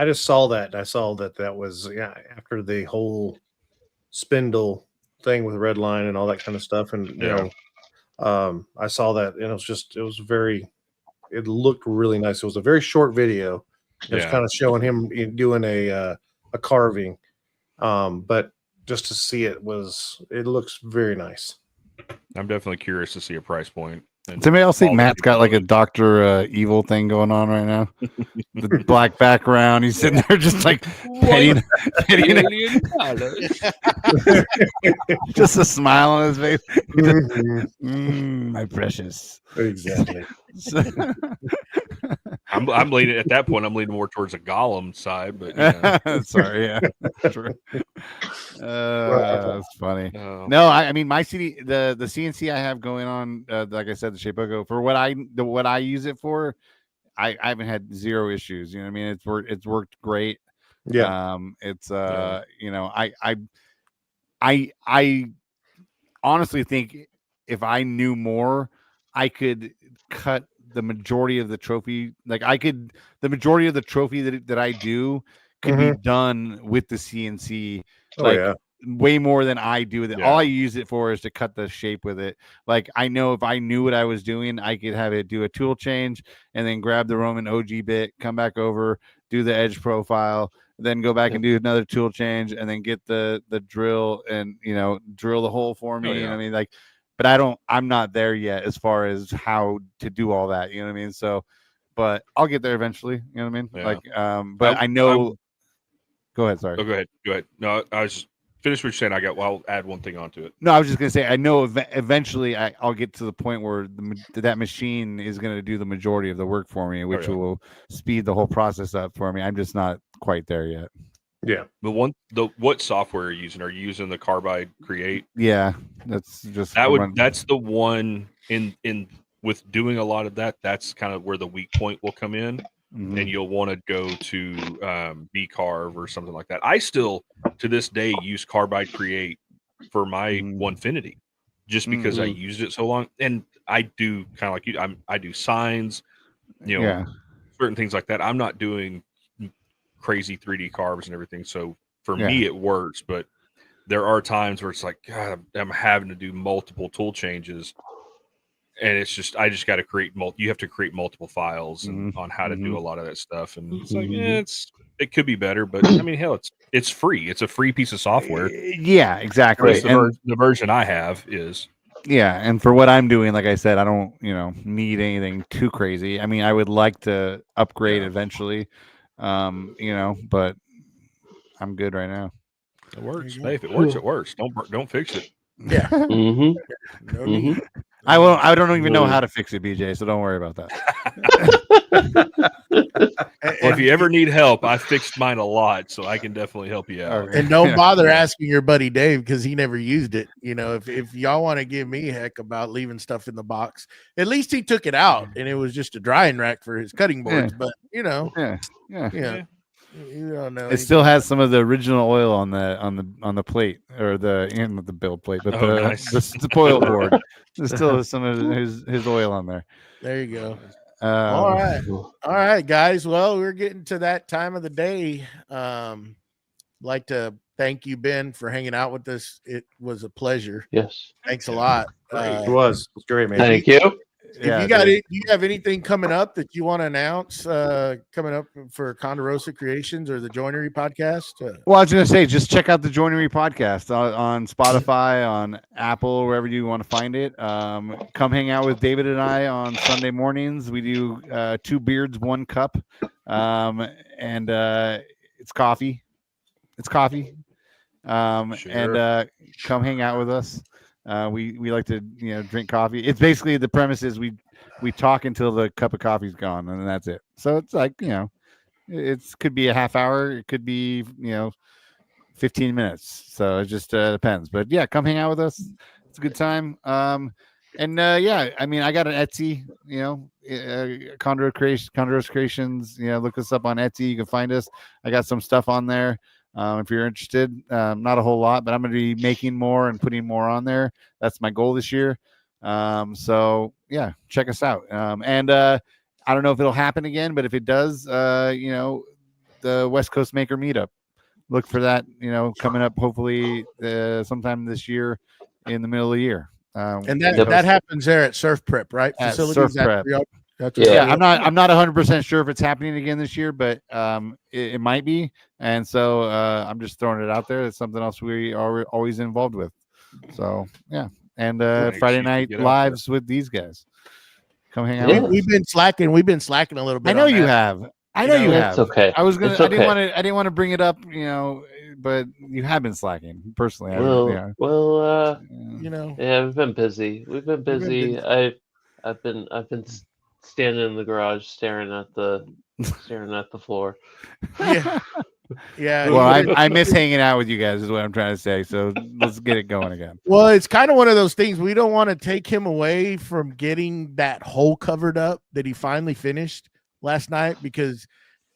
just saw that, and I saw that was after the whole spindle thing with red line and all that kind of stuff, and I saw that, and it looked really nice. It was a very short video. It was kind of showing him doing a carving, but just to see it looks very nice. I'm definitely curious to see a price point. Somebody else think Matt's got like a Dr. Evil thing going on right now? The black background. He's sitting there just like petting just a smile on his face. My precious. Exactly. I'm leaning at that point. I'm leaning more towards a Gollum side, but sorry, yeah, true. That's funny. No, I mean my the CNC I have going on, like I said, the Shapeoko, for what I use it for, I haven't had zero issues. You know what I mean? It's worked great. Yeah. I honestly think if I knew more, I could cut the majority of the trophy. The majority of the trophy that I do could be done with the CNC. Way more than I do with it. All I use it for is to cut the shape with it. Like, I know if I knew what I was doing, I could have it do a tool change and then grab the Roman OG bit, come back over, do the edge profile, then go back and do another tool change, and then get the drill and drill the hole for me. I mean, like, but I'm not there yet as far as how to do all that. You know what I mean? So, but I'll get there eventually. You know what I mean? Yeah. But I know. Go ahead. Sorry. Oh, go ahead. No, I was finish what you're saying. I'll add one thing onto it. No, I was just gonna say, I know eventually I'll get to the point where that machine is gonna do the majority of the work for me, which will speed the whole process up for me. I'm just not quite there yet. Yeah. What software are you using? Are you using the Carbide Create? Yeah, that's just that's the one in with doing a lot of that. That's kind of where the weak point will come in. And you'll want to go to B-Carve or something like that. I still, to this day, use Carbide Create for my Onefinity, just because I used it so long. And I do kind of like you. I do signs, certain things like that. I'm not doing crazy 3D carves and everything. So for me, it works. But there are times where it's like, God, I'm having to do multiple tool changes. And it's just, I just got to create you have to create multiple files on how to do a lot of that stuff. And it's like, it could be better, but I mean, hell, it's free. It's a free piece of software. Yeah, exactly. The version I have is. Yeah. And for what I'm doing, like I said, I don't, need anything too crazy. I mean, I would like to upgrade eventually, but I'm good right now. It works. Hey, if it works, it works. Don't fix it. Yeah. No need. I don't even know how to fix it, BJ, so don't worry about that. Well, if you ever need help, I fixed mine a lot, so I can definitely help you out. And don't bother asking your buddy Dave, because he never used it. If y'all want to give me heck about leaving stuff in the box, at least he took it out and it was just a drying rack for his cutting boards. But you don't know. It still has some of the original oil on the plate, or the build plate, but the spoil board. There's still some of his oil on there. There you go. All right, guys. Well, we're getting to that time of the day. Like to thank you, Ben, for hanging out with us. It was a pleasure. Yes. Thanks a lot. It was great, man. Thank you. If you have anything coming up that you want to announce coming up for Conderosa Creations or the Joinery Podcast? Well, I was going to say, just check out the Joinery Podcast on Spotify, on Apple, wherever you want to find it. Come hang out with David and I on Sunday mornings. We do 2 beards, 1 cup, and it's coffee. It's coffee. And come hang out with us. We like to drink coffee. It's basically, the premise is we talk until the cup of coffee's gone, and then that's it. So it's like it could be a half hour, it could be 15 minutes. So it just depends. But yeah, come hang out with us. it's a good time. Yeah, I mean, I got an Etsy, Conderosa Creations. Look us up on Etsy. You can find us. I got some stuff on there. If you're interested, not a whole lot, but I'm going to be making more and putting more on there. That's my goal this year. So yeah, check us out. I don't know if it'll happen again, but if it does, the West Coast Maker Meetup, look for that, coming up hopefully sometime this year in the middle of the year. And that happens there at Surf Prep, right? At Facilities. Surf Prep. Yeah, I'm not 100% sure if it's happening again this year, but it might be. And so I'm just throwing it out there. It's something else we are always involved with. So yeah. And Friday night lives with these guys. Come hang out. We've been slacking. We've been slacking a little bit. I know you have. I know you have. It's okay. I didn't want to bring it up, but you have been slacking personally. Yeah, we've been busy. I've been standing in the garage staring at the floor. Yeah. Well, I miss hanging out with you guys is what I'm trying to say. So let's get it going again. Well, it's kind of one of those things. We don't want to take him away from getting that hole covered up that he finally finished last night, because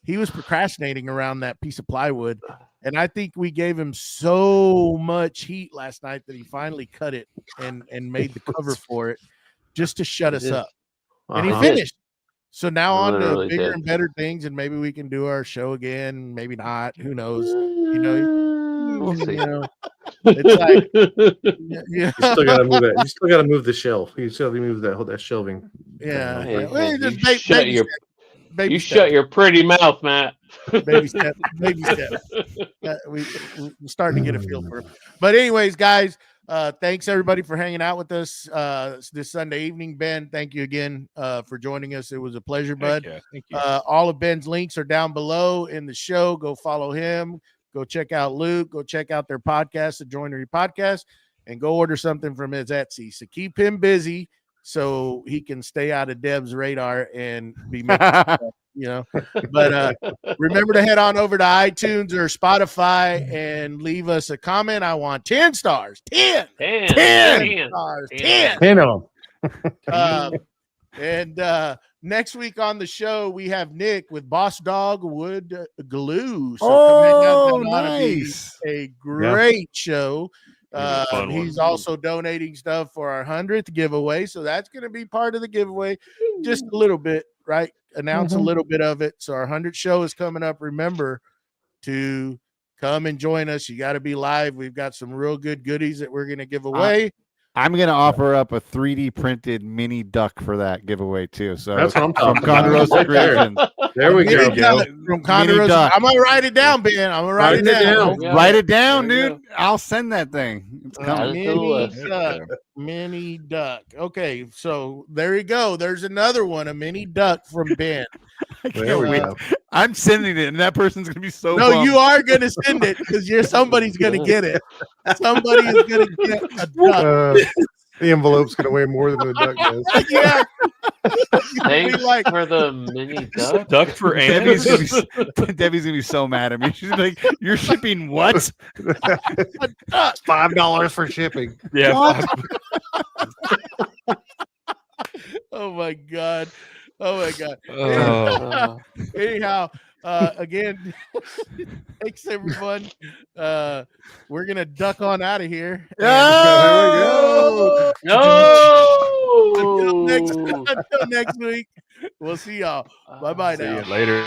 he was procrastinating around that piece of plywood. And I think we gave him so much heat last night that he finally cut it and made the cover for it just to shut us up. And he finished. So now on to bigger and better things, and maybe we can do our show again. Maybe not. Who knows? We'll see. It's like, You still got to move it. You still got to move the shelf. You still have to move that shelving. Yeah. You shut your pretty mouth, Matt. Baby step. We're starting to get a feel for it. But anyways, guys, thanks everybody for hanging out with us this Sunday evening. Ben, thank you again for joining us. It was a pleasure, bud. Thank you. All of Ben's links are down below in the show. Go follow him. Go check out Luke. Go check out their podcast, the Joinery Podcast, and go order something from his Etsy. So keep him busy so he can stay out of Deb's radar and be making But remember to head on over to iTunes or Spotify and leave us a comment. I want 10 stars. 10 stars. 10. 10 of them. And next week on the show, we have Nick with Boss Dog Wood Glue. So come hang out. Nice. A great show. Fun He's one. also donating stuff for our 100th giveaway. So that's going to be part of the giveaway. Just a little bit, right? Announce a little bit of it. So our 100th show is coming up. Remember to come and join us. You got to be live. We've got some real good goodies that we're going to give away. I'm going to offer up a 3D printed mini duck for that giveaway too. So That's what I'm from talking about. Conderosa Creations. There we Mini go. duck from Conderosa. I'm going to write it down, Ben. I'm going to write it down. Write it down, There you dude. I'll send that thing. It's coming. Mini duck. Okay, so there you go. There's another one, a mini duck from Ben. There we go. I'm sending it, and that person's gonna be so. No, bummed. you are gonna send it because somebody's gonna get it. Somebody is gonna get a duck. The envelope's gonna weigh more than the duck does. Yeah. Thanks Like- for the mini duck. Duck for Debbie's animals. Debbie's gonna be so mad at me. She's like, "You're shipping what?" $5 for shipping. Yeah. Oh my god. Oh. Anyhow, again, thanks everyone. We're gonna duck on out of here. Oh! Until next week. We'll see y'all. Bye bye See now. you later.